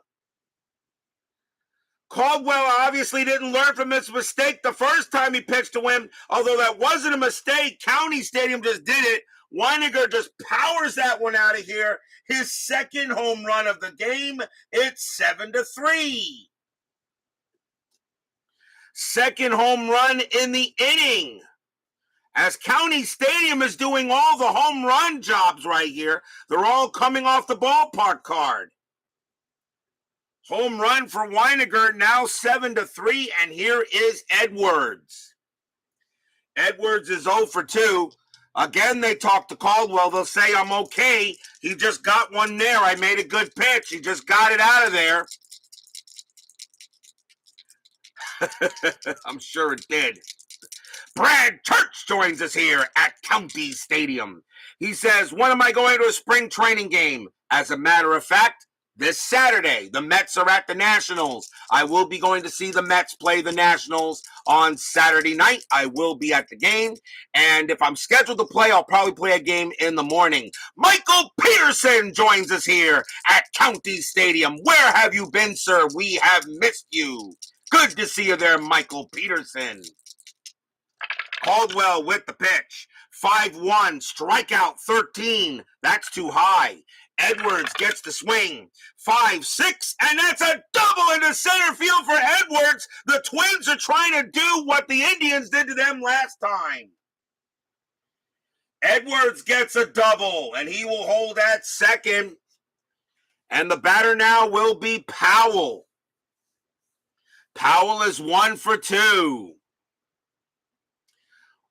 Caldwell obviously didn't learn from his mistake the first time he pitched to him, although that wasn't a mistake. County Stadium just did it. Weiniger just powers that one out of here. His second home run of the game. It's 7-3. Second home run in the inning. As County Stadium is doing all the home run jobs right here, they're all coming off the ballpark card. Home run for Weiniger, now 7-3, and here is Edwards. Edwards is 0 for 2. Again, they talk to Caldwell. They'll say, I'm okay. He just got one there. I made a good pitch. He just got it out of there. I'm sure it did. Brad Church joins us here at County Stadium. He says, when am I going to a spring training game? As a matter of fact, this Saturday, the Mets are at the Nationals. I will be going to see the Mets play the Nationals on Saturday night. I will be at the game. And if I'm scheduled to play, I'll probably play a game in the morning. Michael Peterson joins us here at County Stadium. Where have you been, sir? We have missed you. Good to see you there, Michael Peterson. Caldwell with the pitch. 5-1, strikeout 13. That's too high. Edwards gets the swing. 5-6, and that's a double into center field for Edwards. The Twins are trying to do what the Indians did to them last time. Edwards gets a double, and he will hold at second. And the batter now will be Powell. Powell is 1 for 2.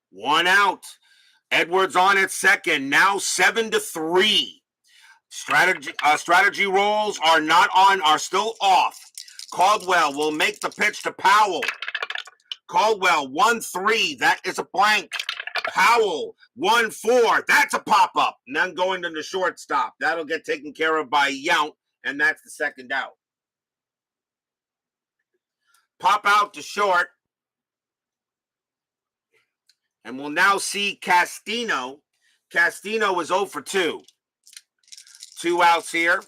1 out. Edwards on at second, now 7-3. Strategy rolls are still off. Caldwell will make the pitch to Powell. Caldwell 1-3, that is a blank. Powell 1-4, that's a pop-up. And then going to the shortstop. That'll get taken care of by Yount, and that's the second out. Pop out to short. And we'll now see Castino. Castino is 0 for 2. 2 outs here.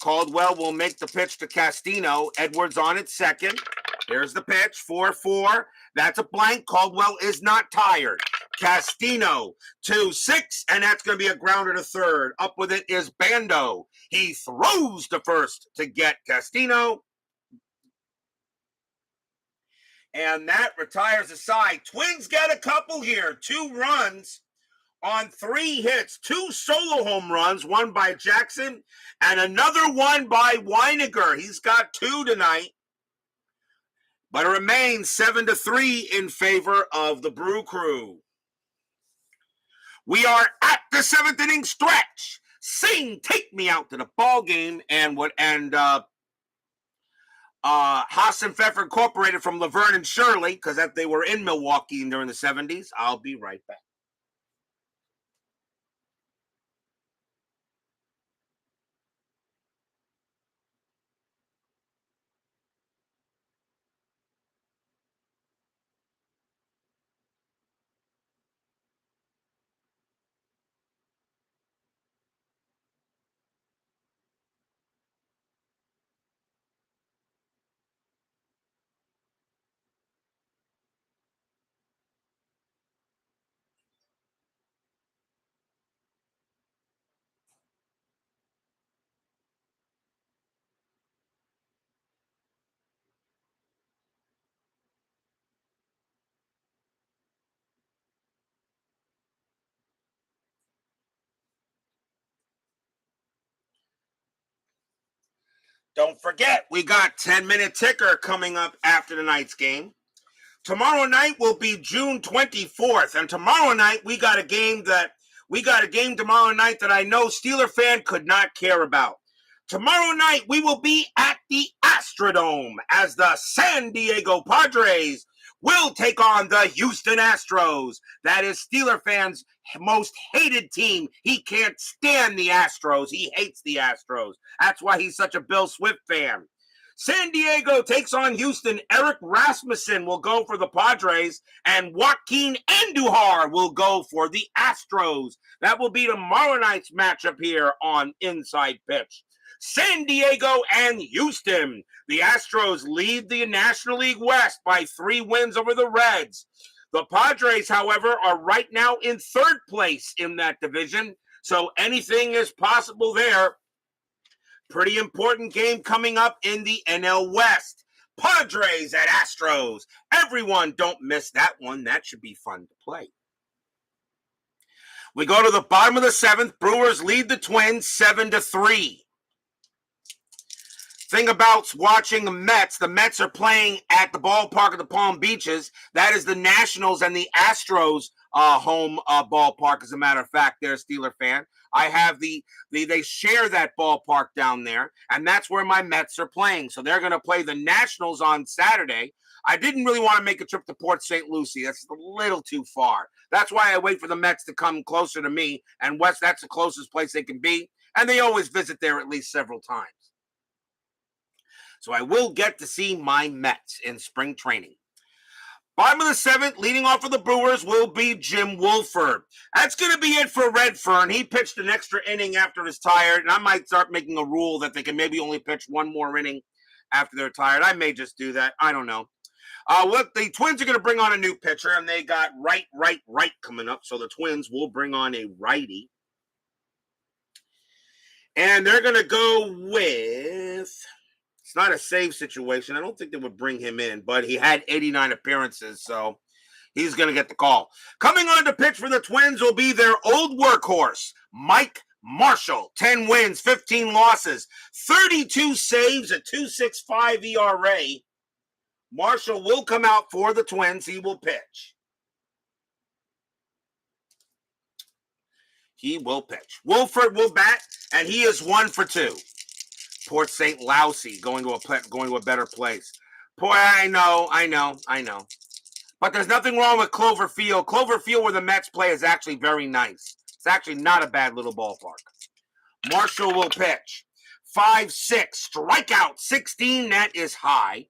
Caldwell will make the pitch to Castino. Edwards on at second. There's the pitch, 4-4. That's a blank. Caldwell is not tired. Castino 2-6, and that's going to be a grounder to third. Up with it is Bando. He throws to first to get Castino. And that retires the side. Twins get a couple here. 2 runs on 3 hits. 2 solo home runs, one by Jackson and another one by Weiniger. He's got 2 tonight. But it remains 7-3 in favor of the Brew Crew. We are at the 7th inning stretch. Sing, take me out to the ball game, and Haas and Pfeffer Incorporated from Laverne and Shirley, because they were in Milwaukee during the 70s. I'll be right back. Don't forget, we got 10-minute ticker coming up after tonight's game. Tomorrow night will be June 24th, and tomorrow night we got a game tomorrow night that I know Steeler fan could not care about. Tomorrow night we will be at the Astrodome as the San Diego Padres will take on the Houston Astros. That is Steeler fans' most hated team. He can't stand the Astros. He hates the Astros. That's why he's such a Bill Swift fan. San Diego takes on Houston. Eric Rasmussen will go for the Padres, and Joaquin Andujar will go for the Astros. That will be tomorrow night's matchup here on Inside Pitch. San Diego and Houston. The Astros lead the National League West by 3 wins over the Reds. The Padres, however, are right now in 3rd place in that division, so anything is possible there. Pretty important game coming up in the NL West. Padres at Astros. Everyone, don't miss that one. That should be fun to play. We go to the bottom of the 7th. Brewers lead the Twins 7-3. Thing about watching the Mets are playing at the ballpark of the Palm Beaches. That is the Nationals and the Astros home ballpark, as a matter of fact. They're a Steeler fan. I have they share that ballpark down there, and that's where my Mets are playing. So they're going to play the Nationals on Saturday. I didn't really want to make a trip to Port St. Lucie. That's a little too far. That's why I wait for the Mets to come closer to me, and West, that's the closest place they can be, and they always visit there at least several times. So I will get to see my Mets in spring training. Bottom of the 7th, leading off for the Brewers will be Jim Woolford. That's going to be it for Redfearn. He pitched an extra inning after he's tired, and I might start making a rule that they can maybe only pitch 1 more inning after they're tired. I may just do that. I don't know. Look, the Twins are going to bring on a new pitcher, and they got right coming up, so the Twins will bring on a righty. And they're going to go with... It's not a save situation. I don't think they would bring him in, but he had 89 appearances, so he's going to get the call. Coming on to pitch for the Twins will be their old workhorse, Mike Marshall. 10 wins, 15 losses, 32 saves, a 2.65 ERA. Marshall will come out for the Twins. He will pitch. Woolford will bat, and he is 1 for 2. Port St. Lucie going to a better place. I know. But there's nothing wrong with Cloverfield. Cloverfield, where the Mets play, is actually very nice. It's actually not a bad little ballpark. Marshall will pitch. 5-6, strikeout 16. That is high.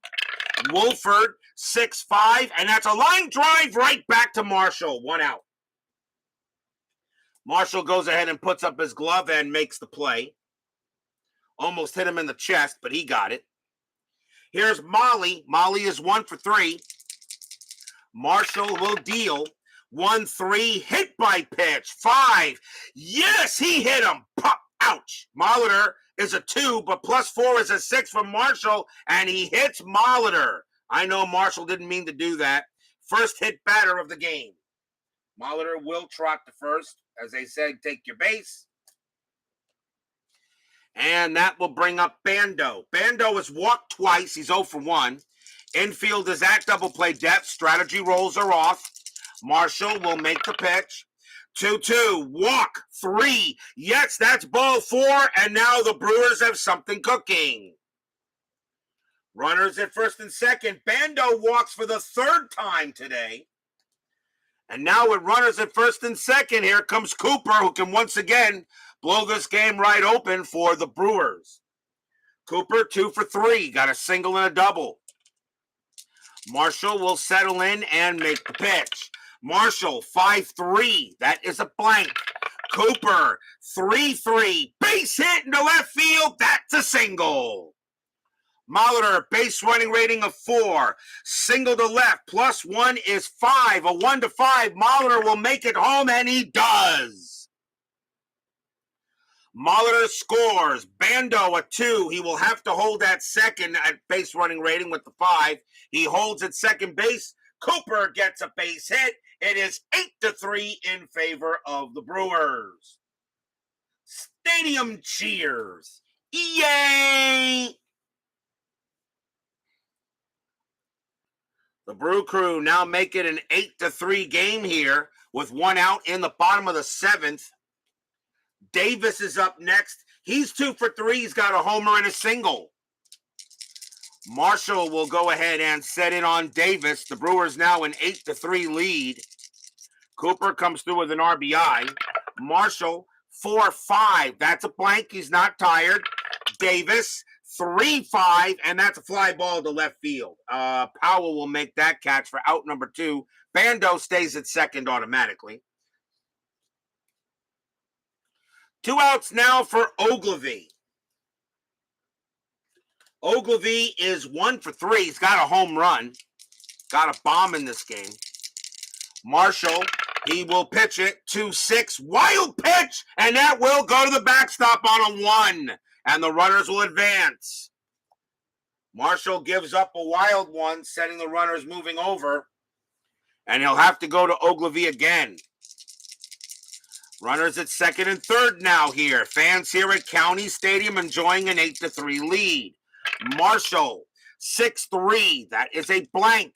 Woolford 6-5, and that's a line drive right back to Marshall. 1 out. Marshall goes ahead and puts up his glove and makes the play. Almost hit him in the chest, but he got it. Here's Molly. Molly is 1 for 3. Marshall will deal. 1-3, hit by pitch. 5, yes, he hit him. Pop, ouch. Molitor is a 2, but +4 is a 6 for Marshall, and he hits Molitor. I know Marshall didn't mean to do that. First hit batter of the game. Molitor will trot to first. As they said, take your base. And that will bring up Bando. Bando has walked twice. He's 0 for 1. Infield is at double play depth. Strategy rolls are off. Marshall will make the pitch. 2-2. Walk. 3. Yes, that's ball 4. And now the Brewers have something cooking. Runners at first and second. Bando walks for the 3rd time today. And now with runners at first and second, here comes Cooper, who can once again blow this game right open for the Brewers. Cooper, 2 for 3. Got a single and a double. Marshall will settle in and make the pitch. Marshall, 5-3. That is a blank. Cooper, 3-3. Base hit into left field. That's a single. Molitor, base running rating of 4. Single to left. +1 is 5. A 1-5. Molitor will make it home, and he does. Molitor scores. Bando, a 2. He will have to hold at second at base running rating with the 5. He holds at second base. Cooper gets a base hit. It is 8-3 in favor of the Brewers. Stadium cheers. Yay! The Brew Crew now make it an 8-3 game here with 1 out in the bottom of the 7th. Davis is up next. He's 2 for 3. He's got a homer and a single. Marshall will go ahead and set in on Davis. The Brewers now an 8-3 lead. Cooper comes through with an RBI. Marshall, 4-5. That's a blank. He's not tired. Davis, 3-5, and that's a fly ball to left field. Powell will make that catch for out number 2. Bando stays at second automatically. 2 outs now for Oglevy. Oglevy is 1 for 3. He's got a home run. Got a bomb in this game. Marshall, he will pitch it. 2-6. Wild pitch, and that will go to the backstop on a 1. And the runners will advance. Marshall gives up a wild one, setting the runners moving over. And he'll have to go to Oglevy again. Runners at second and third now here. Fans here at County Stadium enjoying an 8-3 lead. Marshall, 6-3. That is a blank.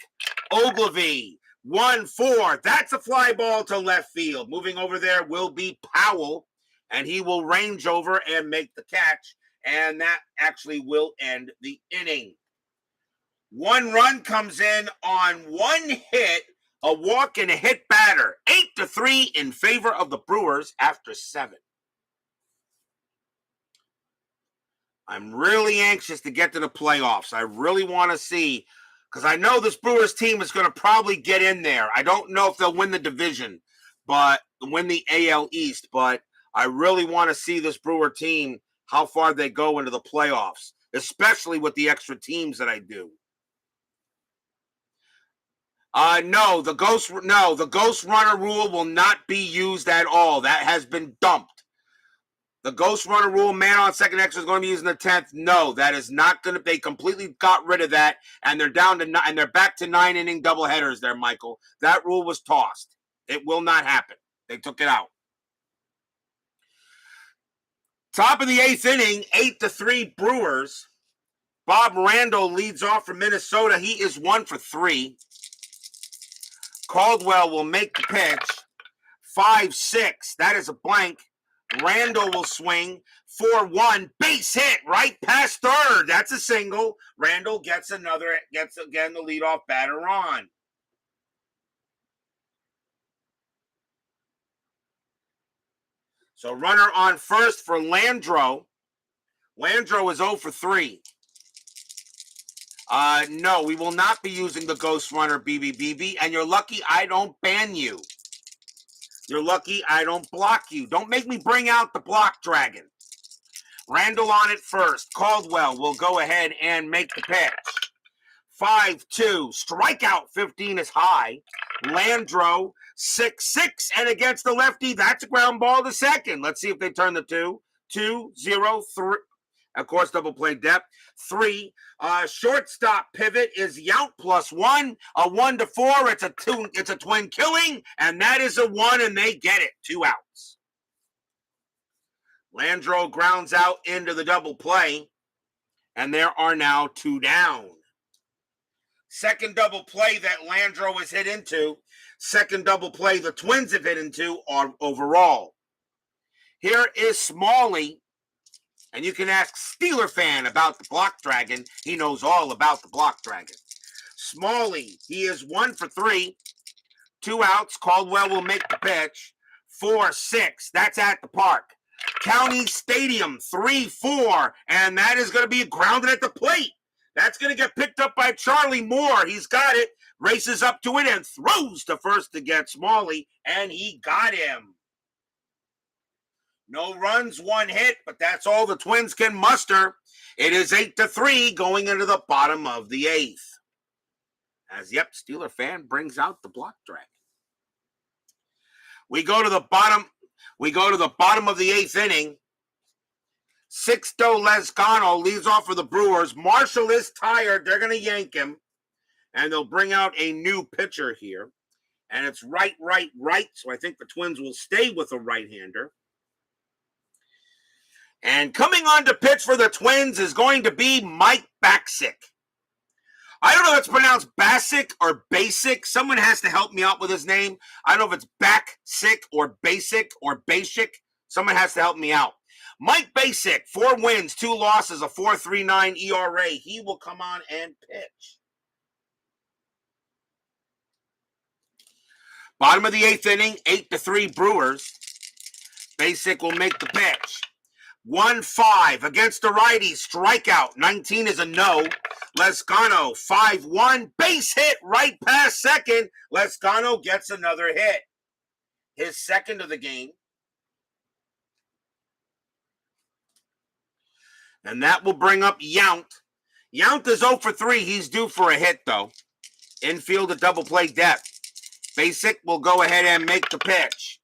Oglevy, 1-4. That's a fly ball to left field. Moving over there will be Powell, and he will range over and make the catch. And that actually will end the inning. 1 run comes in on 1 hit, a walk and a hit batter. 8-3 in favor of the Brewers after 7. I'm really anxious to get to the playoffs. I really want to see, because I know this Brewers team is going to probably get in there. I don't know if they'll win the division, but win the AL East, but I really want to see this Brewer team, how far they go into the playoffs, especially with the extra teams that I do. No, the ghost runner rule will not be used at all. That has been dumped. The ghost runner rule, man on second extra is going to be used in the 10th. No, that is not going to. They completely got rid of that, and they're down to 9, and they're back to 9-inning doubleheaders there, Michael. That rule was tossed. It will not happen. They took it out. Top of the 8th inning, 8-3 Brewers. Bob Randall leads off for Minnesota. He is 1 for 3. Caldwell will make the pitch. 5-6. That is a blank. Randall will swing. 4-1. Base hit right past third. That's a single. Randall gets again the leadoff batter on. So runner on first for Landro. Landro is 0 for 3. No, we will not be using the ghost runner, BB, and you're lucky I don't ban you. You're lucky I don't block you. Don't make me bring out the block dragon. Randall on it first. Caldwell will go ahead and make the pitch. 5-2. Strikeout 15 is high. Landro, 6-6, and against the lefty, that's a ground ball to second. Let's see if they turn the 2-0-3. Of course, double play depth. 3. Shortstop pivot is Yount +1. A 1-4. It's a twin killing, and that is a 1, and they get it. 2 outs. Landro grounds out into the double play, and there are now 2 down. Second double play that Landro is hit into. Second double play the Twins have hit into are overall. Here is Smalley, and you can ask Steeler fan about the block dragon. He knows all about the block dragon. Smalley, he is 1 for 3. 2 outs. Caldwell will make the pitch. 4-6. That's at the park. County Stadium, 3-4, and that is going to be grounded at the plate. That's going to get picked up by Charlie Moore. He's got it, races up to it, and throws to first to get Smalley, and he got him. No runs, 1 hit, but that's all the Twins can muster. It is 8-3 going into the bottom of the 8th. As, Steeler fan brings out the block dragon. We go to the bottom of the 8th inning. Sixto Lezcano leads off for the Brewers. Marshall is tired. They're going to yank him. And they'll bring out a new pitcher here. And it's right. So I think the Twins will stay with a right-hander. And coming on to pitch for the Twins is going to be Mike Bacsik. I don't know if it's pronounced Bassick or Basic. Someone has to help me out with his name. I don't know if it's Back-sick or Basic or Basic. Someone has to help me out. Mike Bacsik, 4 wins, 2 losses, a 4.39 ERA. He will come on and pitch. Bottom of the 8th inning, 8-3 Brewers. Bacsik will make the pitch. 1-5 against the righty, strikeout. 19 is a no. Lezcano, 5-1, base hit right past second. Lezcano gets another hit. His second of the game. And that will bring up Yount. Yount is 0 for 3. He's due for a hit, though. Infield at double play depth. Bacsik will go ahead and make the pitch.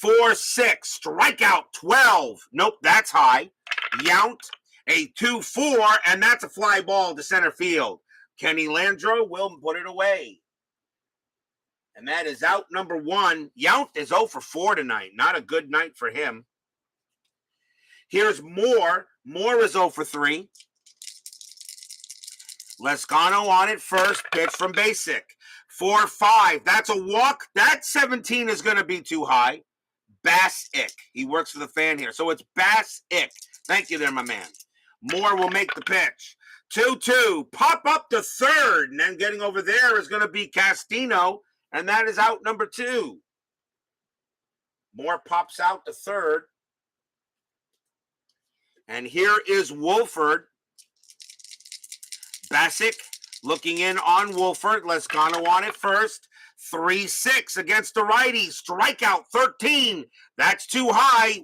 4-6, strikeout 12. Nope, that's high. Yount, a 2-4, and that's a fly ball to center field. Kenny Landro will put it away. And that is out number 1. Yount is 0 for 4 tonight. Not a good night for him. Here's Moore. Moore is 0 for 3. Lezcano on it first. Pitch from Bacsik. 4-5. That's a walk. That 17 is going to be too high. Bassick. He works for the fan here. So it's Bassick. Thank you there, my man. Moore will make the pitch. 2-2. Pop up to third. And then getting over there is going to be Castino. And that is out number 2. Moore pops out to third. And here is Wolford. Bassick looking in on Wolford. Lezcano on it first. 3-6 against the righty. Strikeout 13. That's too high.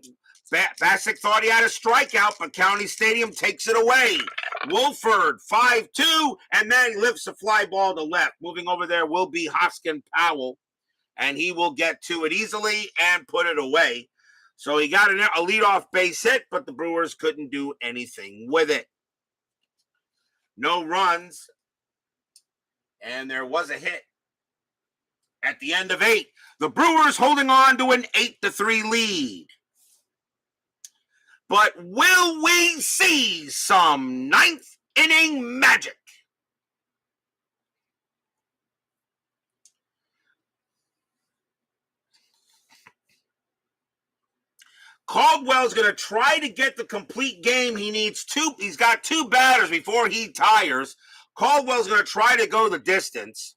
Bassick thought he had a strikeout, but County Stadium takes it away. Wolford, 5-2, and then he lifts a fly ball to left. Moving over there will be Hoskin Powell, and he will get to it easily and put it away. So he got a leadoff base hit, but the Brewers couldn't do anything with it. No runs, and there was a hit. At the end of 8, the Brewers holding on to an 8-3 lead. But will we see some 9th inning magic? Caldwell's going to try to get the complete game. He's got 2 batters before he tires. Caldwell's going to try to go the distance.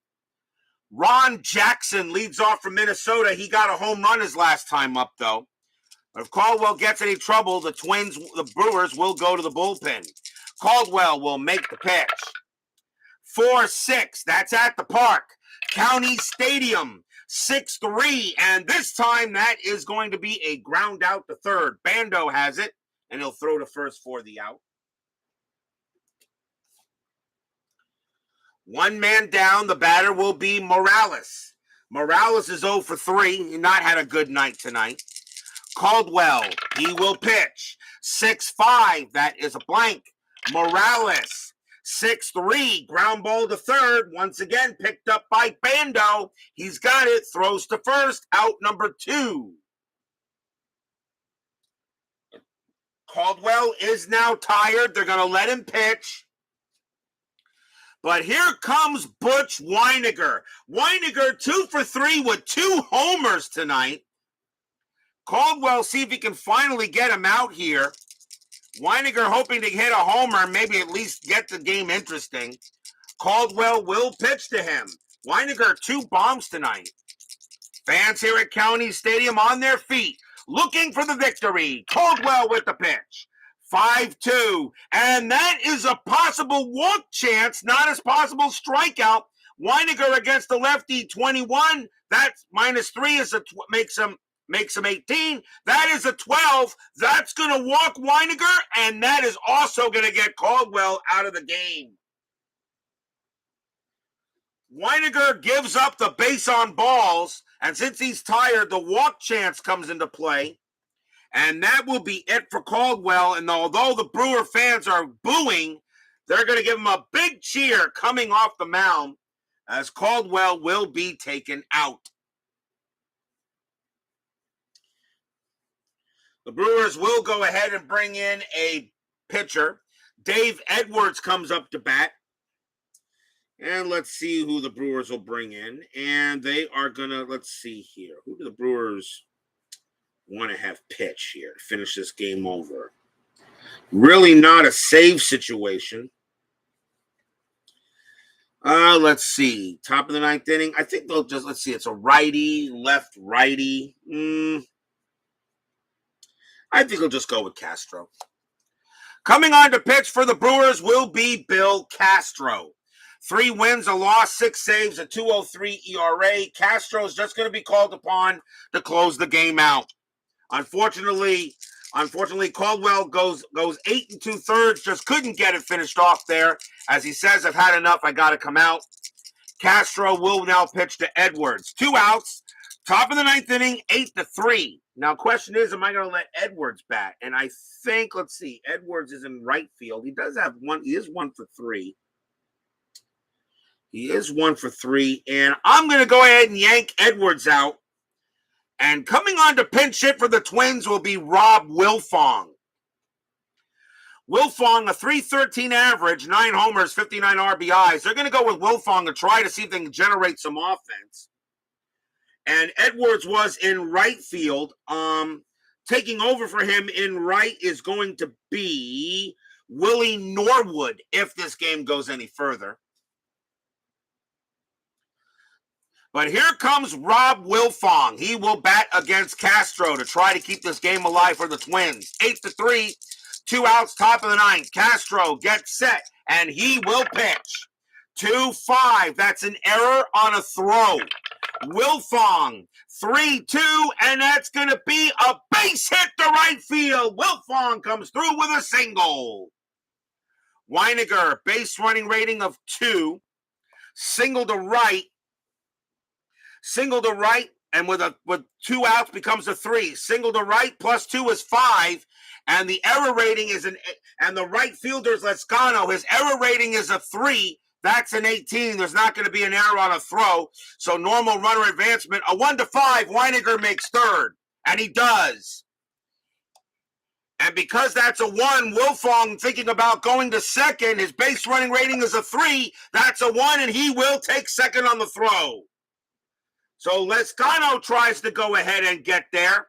Ron Jackson leads off from Minnesota. He got a home run his last time up, though. If Caldwell gets any trouble, the Brewers will go to the bullpen. Caldwell will make the pitch. 4-6, that's at the park. County Stadium, 6-3, and this time that is going to be a ground out to third. Bando has it, and he'll throw to first for the out. 1 man down, the batter will be Morales. Morales is 0 for 3. He not had a good night tonight. Caldwell, he will pitch. 6-5, that is a blank. Morales, 6-3, ground ball to third. Once again, picked up by Bando. He's got it, throws to first, out number 2. Caldwell is now tired. They're going to let him pitch. But here comes Butch Weiniger. Weiniger 2 for 3 with 2 homers tonight. Caldwell, see if he can finally get him out here. Weiniger hoping to hit a homer, maybe at least get the game interesting. Caldwell will pitch to him. Weiniger 2 bombs tonight. Fans here at County Stadium on their feet, looking for the victory. Caldwell with the pitch. 5-2. And that is a possible walk chance, not as possible strikeout. Weiniger against the lefty, 21. That's -3 is makes him 18. That is a 12. That's going to walk Weiniger, and that is also going to get Caldwell out of the game. Weiniger gives up the base on balls, and since he's tired, the walk chance comes into play. And that will be it for Caldwell. And although the Brewer fans are booing, they're going to give him a big cheer coming off the mound as Caldwell will be taken out. The Brewers will go ahead and bring in a pitcher. Dave Edwards comes up to bat. And let's see who the Brewers will bring in. And they are going to, let's see here. Who do the Brewers want to have pitch here to finish this game over? Really not a save situation. Let's see. Top of the 9th inning. I think they'll just, let's see. It's a righty, left righty. I think they'll just go with Castro. Coming on to pitch for the Brewers will be Bill Castro. 3 wins, a loss, 6 saves, a 2.03 ERA. Castro's just going to be called upon to close the game out. Unfortunately, Caldwell goes 8 2/3, just couldn't get it finished off there. As he says, I've had enough, I got to come out. Castro will now pitch to Edwards. 2 outs, top of the 9th inning, 8-3. Now, question is, am I going to let Edwards bat? And I think, let's see, Edwards is in right field. He does have one, he is 1 for 3. He is 1 for 3, and I'm going to go ahead and yank Edwards out. And coming on to pinch hit for the Twins will be Rob Wilfong. Wilfong, a .313 average, 9 homers, 59 RBIs. They're going to go with Wilfong to try to see if they can generate some offense. And Edwards was in right field. Taking over for him in right is going to be Willie Norwood if this game goes any further. But here comes Rob Wilfong. He will bat against Castro to try to keep this game alive for the Twins. 8-3, 2 outs, top of the 9th. Castro gets set, and he will pitch. 2-5. That's an error on a throw. Wilfong, 3-2, and that's going to be a base hit to right field. Wilfong comes through with a single. Weiniger, base running rating of 2. Single to right, and with 2 outs becomes a 3. Single to right plus 2 is 5, and the error rating is and the right fielder's Lescano, his error rating is a 3. That's an 18. There's not going to be an error on a throw. So normal runner advancement, a 1-5, Weiniger makes third, and he does. And because that's a 1, Wilfong thinking about going to second, his base running rating is a 3. That's a 1, and he will take second on the throw. So Lescano tries to go ahead and get there.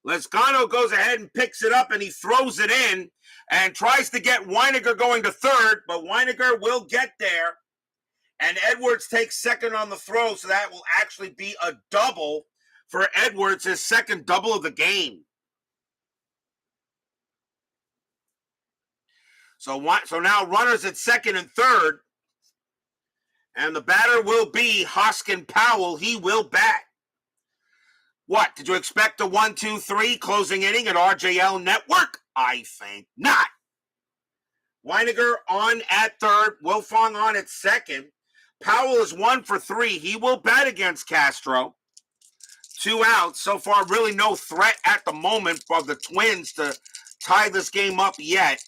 Lescano goes ahead and picks it up, and he throws it in and tries to get Weiniger going to third, but Weiniger will get there. And Edwards takes second on the throw, so that will actually be a double for Edwards, his second double of the game. So now runners at second and third. And the batter will be Hoskin Powell. He will bat. What, did you expect a 1-2-3 closing inning at RJL Network? I think not. Weiniger on at third, Wilfong on at second. Powell is 1 for 3. He will bat against Castro. 2 outs. So far, really no threat at the moment for the Twins to tie this game up yet.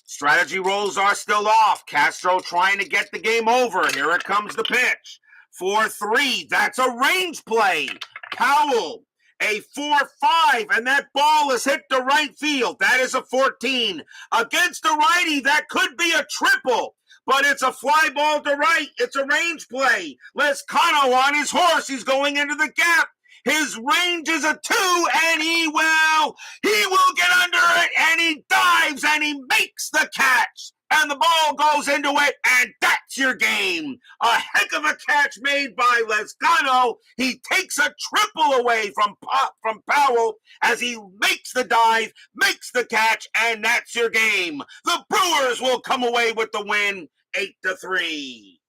Strategy rolls are still off. Castro trying to get the game over. Here it comes the pitch. 4-3. That's a range play. Powell, a 4-5, and that ball is hit to right field. That is a 14. Against the righty, that could be a triple, but it's a fly ball to right. It's a range play. Lescano on his horse. He's going into the gap. His range is a 2, and he will get under it, and he dives, and he makes the catch, and the ball goes into it, and that's your game. A heck of a catch made by Lescano. He takes a triple away from Powell as he makes the dive, makes the catch, and that's your game. The Brewers will come away with the win, 8-3.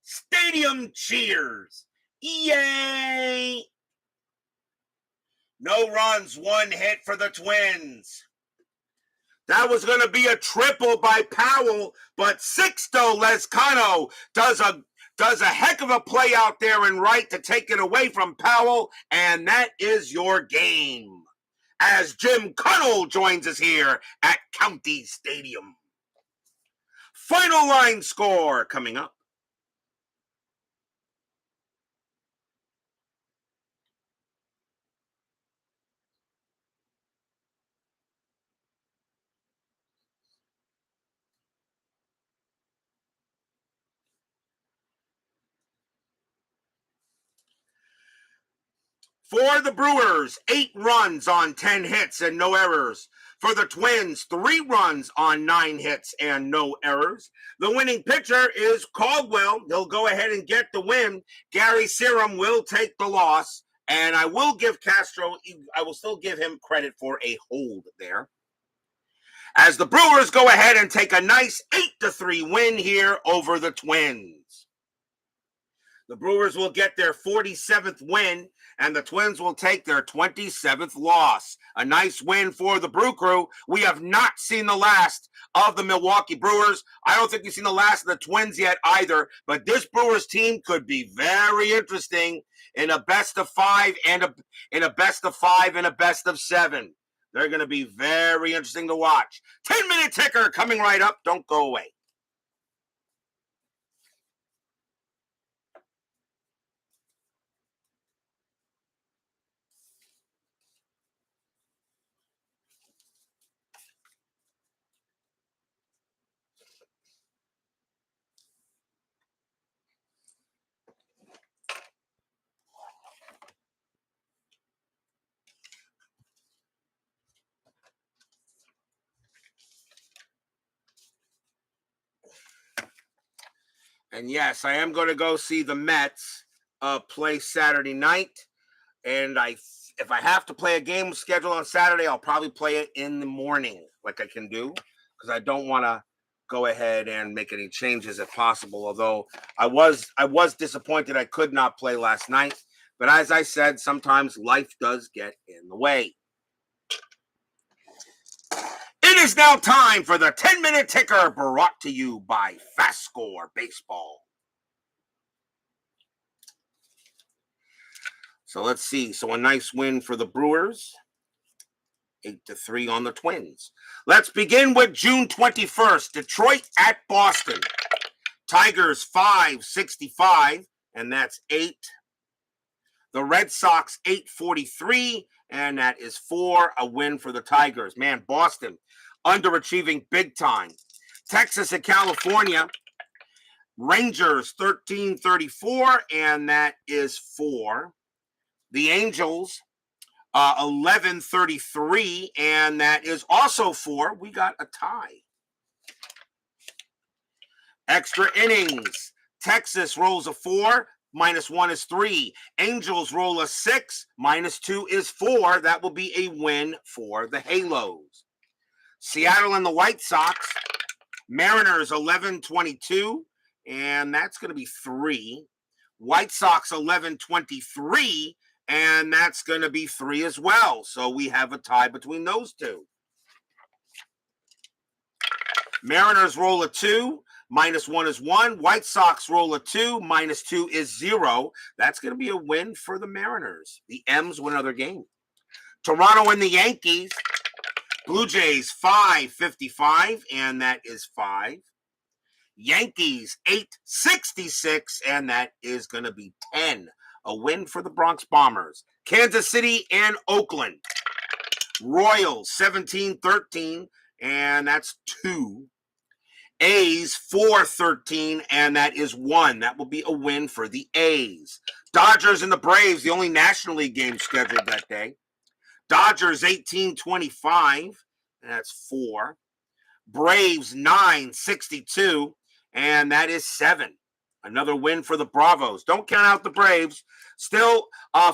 Stadium cheers. Yay! No runs, 1 hit for the Twins. That was going to be a triple by Powell, but Sixto Lescano does a heck of a play out there in right to take it away from Powell, and that is your game. As Jim Cunnell joins us here at County Stadium. Final line score coming up. For the Brewers, 8 runs on 10 hits and no errors. For the Twins, 3 runs on 9 hits and no errors. The winning pitcher is Caldwell. He'll go ahead and get the win. Gary Serum will take the loss. And I will give Castro, I will still give him credit for a hold there. As the Brewers go ahead and take a nice 8-3 win here over the Twins. The Brewers will get their 47th win, and the Twins will take their 27th loss. A nice win for the Brew Crew. We have not seen the last of the Milwaukee Brewers. I don't think we've seen the last of the Twins yet either, but this Brewers team could be very interesting in a best of 5 and in a best of 5 and a best of 7. They're going to be very interesting to watch. 10-minute ticker coming right up. Don't go away. And yes, I am going to go see the Mets play Saturday night. And if I have to play a game scheduled on Saturday, I'll probably play it in the morning like I can do, because I don't want to go ahead and make any changes if possible. Although I was disappointed I could not play last night. But as I said, sometimes life does get in the way. It is now time for the 10-minute ticker, brought to you by FastScore Baseball. So let's see. So a nice win for the Brewers. 8-3 on the Twins. Let's begin with June 21st. Detroit at Boston. Tigers 565, and that's 8. The Red Sox 843, and that is 4. A win for the Tigers. Man, Boston underachieving big time. Texas and California. Rangers 1334, and that is 4. The Angels 1133, and that is also 4. We got a tie. Extra innings. Texas rolls a 4. -1 is 3. Angels roll a 6. -2 is 4. That will be a win for the Halos. Seattle and the White Sox. Mariners 1122, and that's going to be 3. White Sox 1123, and that's going to be 3 as well. So we have a tie between those two. Mariners roll a 2. -1 is 1. White Sox roll a 2. -2 is 0. That's going to be a win for the Mariners. The M's win another game. Toronto and the Yankees. Blue Jays 555, and that is 5. Yankees 866, and that is going to be 10. A win for the Bronx Bombers. Kansas City and Oakland. Royals 17-13, and that's 2. A's 4-13, and that is 1. That will be a win for the A's. Dodgers and the Braves, the only National League game scheduled that day. Dodgers 18-25, and that's 4. Braves 9-62, and that is 7. Another win for the Bravos. Don't count out the Braves. Still,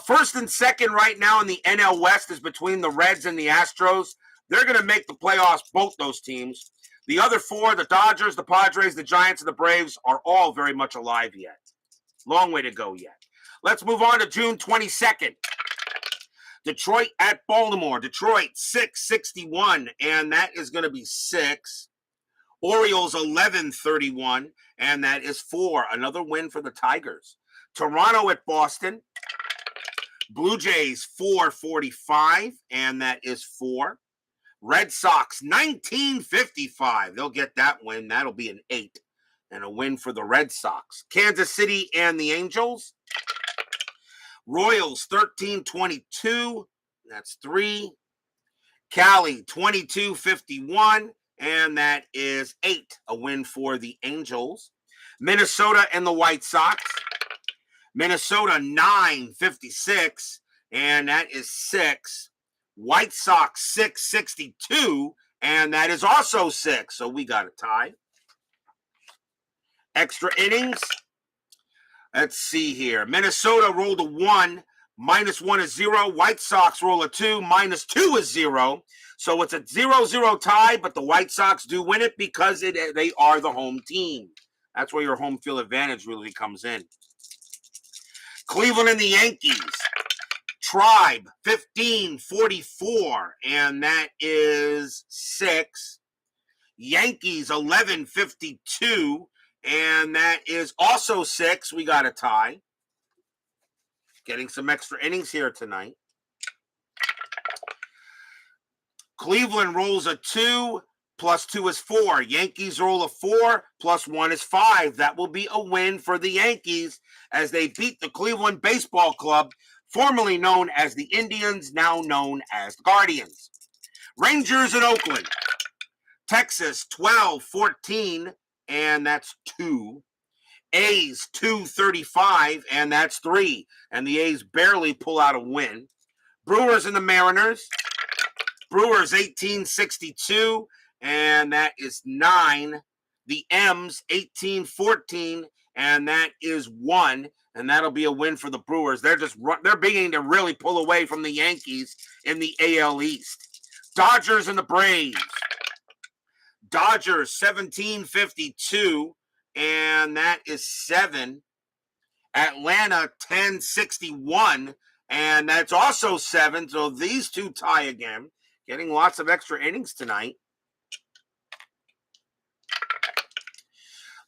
first and second right now in the NL West is between the Reds and the Astros. They're going to make the playoffs, both those teams. The other 4, the Dodgers, the Padres, the Giants, and the Braves, are all very much alive yet. Long way to go yet. Let's move on to June 22nd. Detroit at Baltimore. Detroit 661, and that is going to be 6. Orioles 11-31, and that is 4. Another win for the Tigers. Toronto at Boston. Blue Jays 445, and that is 4. Red Sox 1955. They'll get that win. That'll be an 8. And a win for the Red Sox. Kansas City and the Angels. Royals 13-22. That's 3. Cali 22-51. And that is 8. A win for the Angels. Minnesota and the White Sox. Minnesota 9-56. And that is 6. White Sox 662, and that is also 6. So we got a tie. Extra innings. Let's see here. Minnesota rolled a 1. -1 is 0. White Sox roll a 2. -2 is 0. So it's a 0-0 tie, but the White Sox do win it because they are the home team. That's where your home field advantage really comes in. Cleveland and the Yankees. Tribe 15-44, and that is 6. Yankees 11-52, and that is also 6. We got a tie. Getting some extra innings here tonight. Cleveland rolls a 2, +2 is 4. Yankees roll a 4, +1 is 5. That will be a win for the Yankees as they beat the Cleveland Baseball Club, formerly known as the Indians, now known as the Guardians. Rangers and Oakland. Texas 12-14, and that's 2. A's 235, and that's 3. And the A's barely pull out a win. Brewers and the Mariners. Brewers 18-62, and that is 9. The M's 18-14, and that is 1. And that'll be a win for the Brewers. They're beginning to really pull away from the Yankees in the AL East. Dodgers and the Braves. Dodgers 17-52, and that is 7. Atlanta 10-61, and that's also 7. So these two tie again, getting lots of extra innings tonight.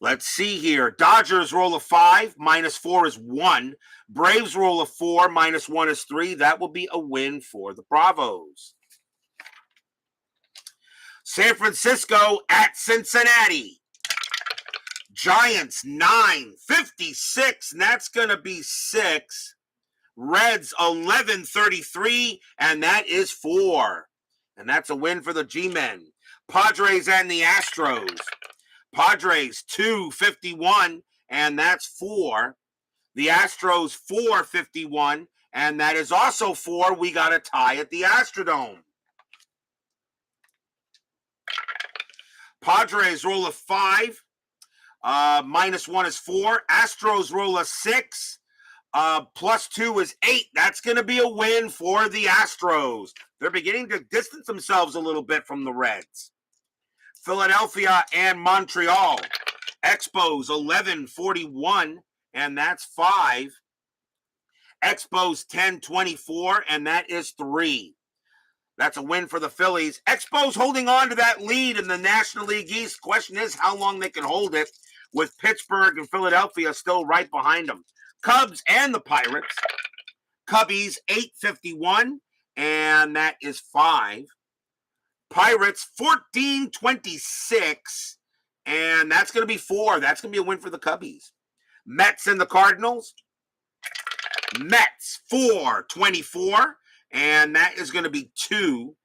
Let's see here. Dodgers roll a 5, -4 is 1. Braves roll a 4, -1 is 3. That will be a win for the Bravos. San Francisco at Cincinnati. Giants 9-56, and that's going to be 6. Reds 11-33, and that is 4. And that's a win for the G-Men. Padres and the Astros. Padres 2-51, and that's 4. The Astros 4-51, and that is also 4. We got a tie at the Astrodome. Padres roll a 5. -1 is 4. Astros roll a 6. +2 is 8. That's going to be a win for the Astros. They're beginning to distance themselves a little bit from the Reds. Philadelphia and Montreal. Expos 11-41, and that's 5. Expos 10-24, and that is 3. That's a win for the Phillies. Expos holding on to that lead in the National League East. Question is how long they can hold it with Pittsburgh and Philadelphia still right behind them. Cubs and the Pirates. Cubbies 851, and that is 5. Pirates 14-26, and that's going to be 4. That's going to be a win for the Cubbies. Mets and the Cardinals. Mets 4-24, and that is going to be 2.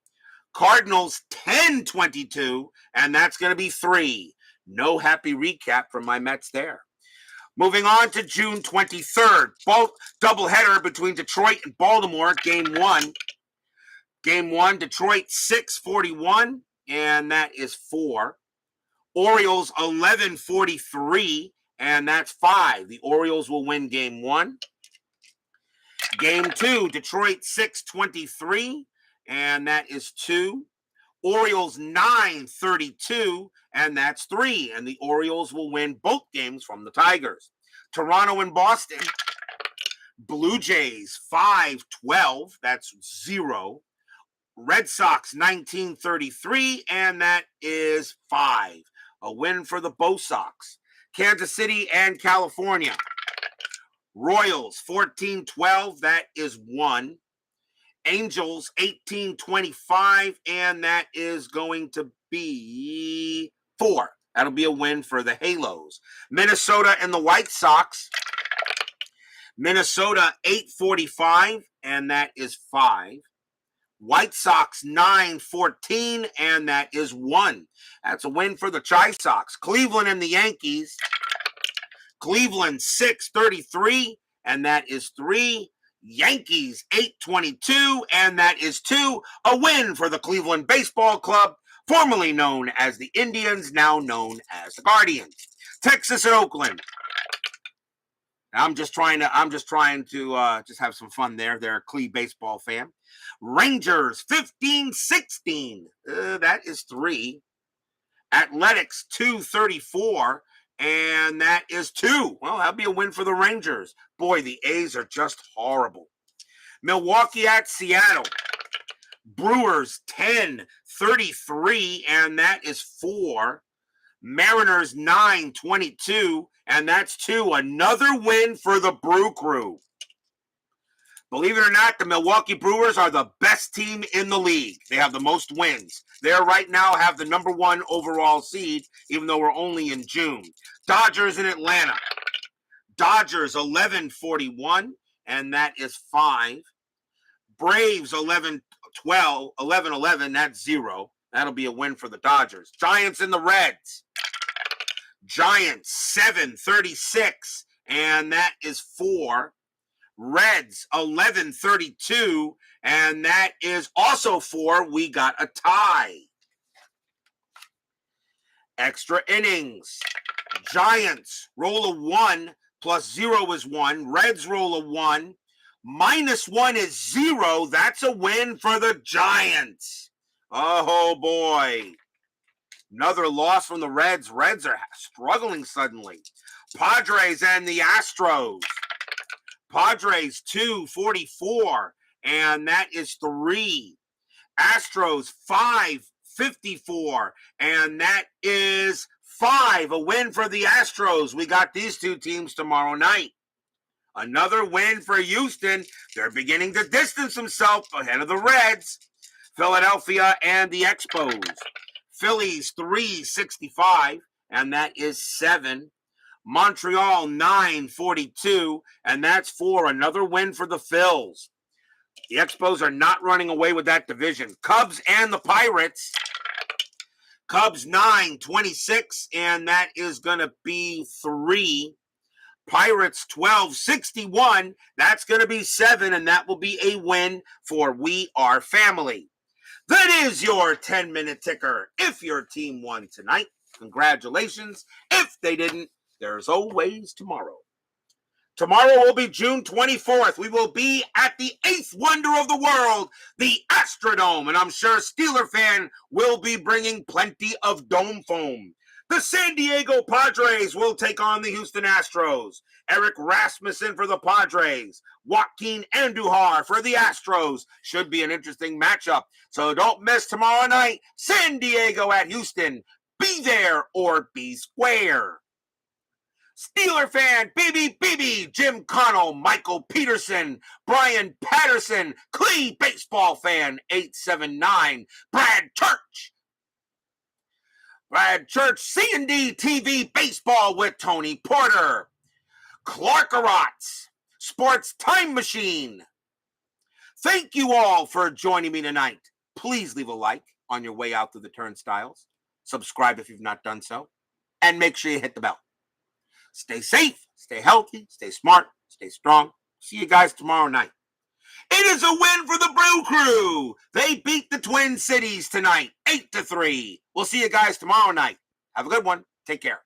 Cardinals 10-22, and that's going to be 3. No happy recap from my Mets there. Moving on to June 23rd, both doubleheader between Detroit and Baltimore, Game 1. Game 1, Detroit 641, and that is 4. Orioles 1143, and that's 5. The Orioles will win Game 1. Game 2, Detroit 623, and that is 2. Orioles 932, and that's 3. And the Orioles will win both games from the Tigers. Toronto and Boston. Blue Jays 512, that's 0. Red Sox 1933, and that is 5. A win for the Bo Sox. Kansas City and California. Royals 1412, that is 1. Angels 1825, and that is going to be 4. That'll be a win for the Halos. Minnesota and the White Sox. Minnesota 845, and that is 5. White Sox 914, and that is 1. That's a win for the Chi Sox. Cleveland and the Yankees. Cleveland 633, and that is 3. Yankees 822, and that is 2. A win for the Cleveland Baseball Club, formerly known as the Indians, now known as the Guardians. Texas and Oakland. I'm just trying to just have some fun there. They're a Cleve baseball fan. Rangers 15-16. That is 3. Athletics 234. And that is 2. Well, that'll be a win for the Rangers. Boy, the A's are just horrible. Milwaukee at Seattle. Brewers 10-33, and that is 4. Mariners 9-22, and that's 2. Another win for the Brew Crew. Believe it or not, the Milwaukee Brewers are the best team in the league. They have the most wins. They right now have the number 1 overall seed, even though we're only in June. Dodgers in Atlanta. Dodgers 1141, and that is 5. Braves 11-11, that's 0. That'll be a win for the Dodgers. Giants and the Reds. Giants 736, and that is 4. Reds 1132, and that is also 4. We got a tie. Extra innings. Giants roll a 1, plus 0 is 1. Reds roll a 1. -1 is 0. That's a win for the Giants. Oh, boy. Another loss from the Reds. Reds are struggling suddenly. Padres and the Astros. Padres 244, and that is 3. Astros 554, and that is 5. A win for the Astros. We got these 2 teams tomorrow night. Another win for Houston. They're beginning to distance themselves ahead of the Reds. Philadelphia and the Expos. Phillies 365, and that is 7. Montreal 942, and that's 4. Another win for the Phils. The Expos are not running away with that division. Cubs and the Pirates. Cubs 926, and that is going to be 3. Pirates 1261, that's going to be 7, and that will be a win for We Are Family. That is your 10-minute ticker. If your team won tonight, congratulations. If they didn't, there's always tomorrow. Tomorrow will be June 24th. We will be at the 8th wonder of the world, the Astrodome. And I'm sure Steeler fan will be bringing plenty of dome foam. The San Diego Padres will take on the Houston Astros. Eric Rasmussen for the Padres. Joaquin Andujar for the Astros. Should be an interesting matchup. So don't miss tomorrow night. San Diego at Houston. Be there or be square. Steeler fan, BB, Jim Connell, Michael Peterson, Brian Patterson, Clee baseball fan, 879, Brad Church, C&D TV baseball with Tony Porter, Clarkarotts, Sports Time Machine. Thank you all for joining me tonight. Please leave a like on your way out through the turnstiles. Subscribe if you've not done so. And make sure you hit the bell. Stay safe, stay healthy, stay smart, stay strong. See you guys tomorrow night. It is a win for the Brew Crew. They beat the Twin Cities tonight, 8-3. We'll see you guys tomorrow night. Have a good one. Take care.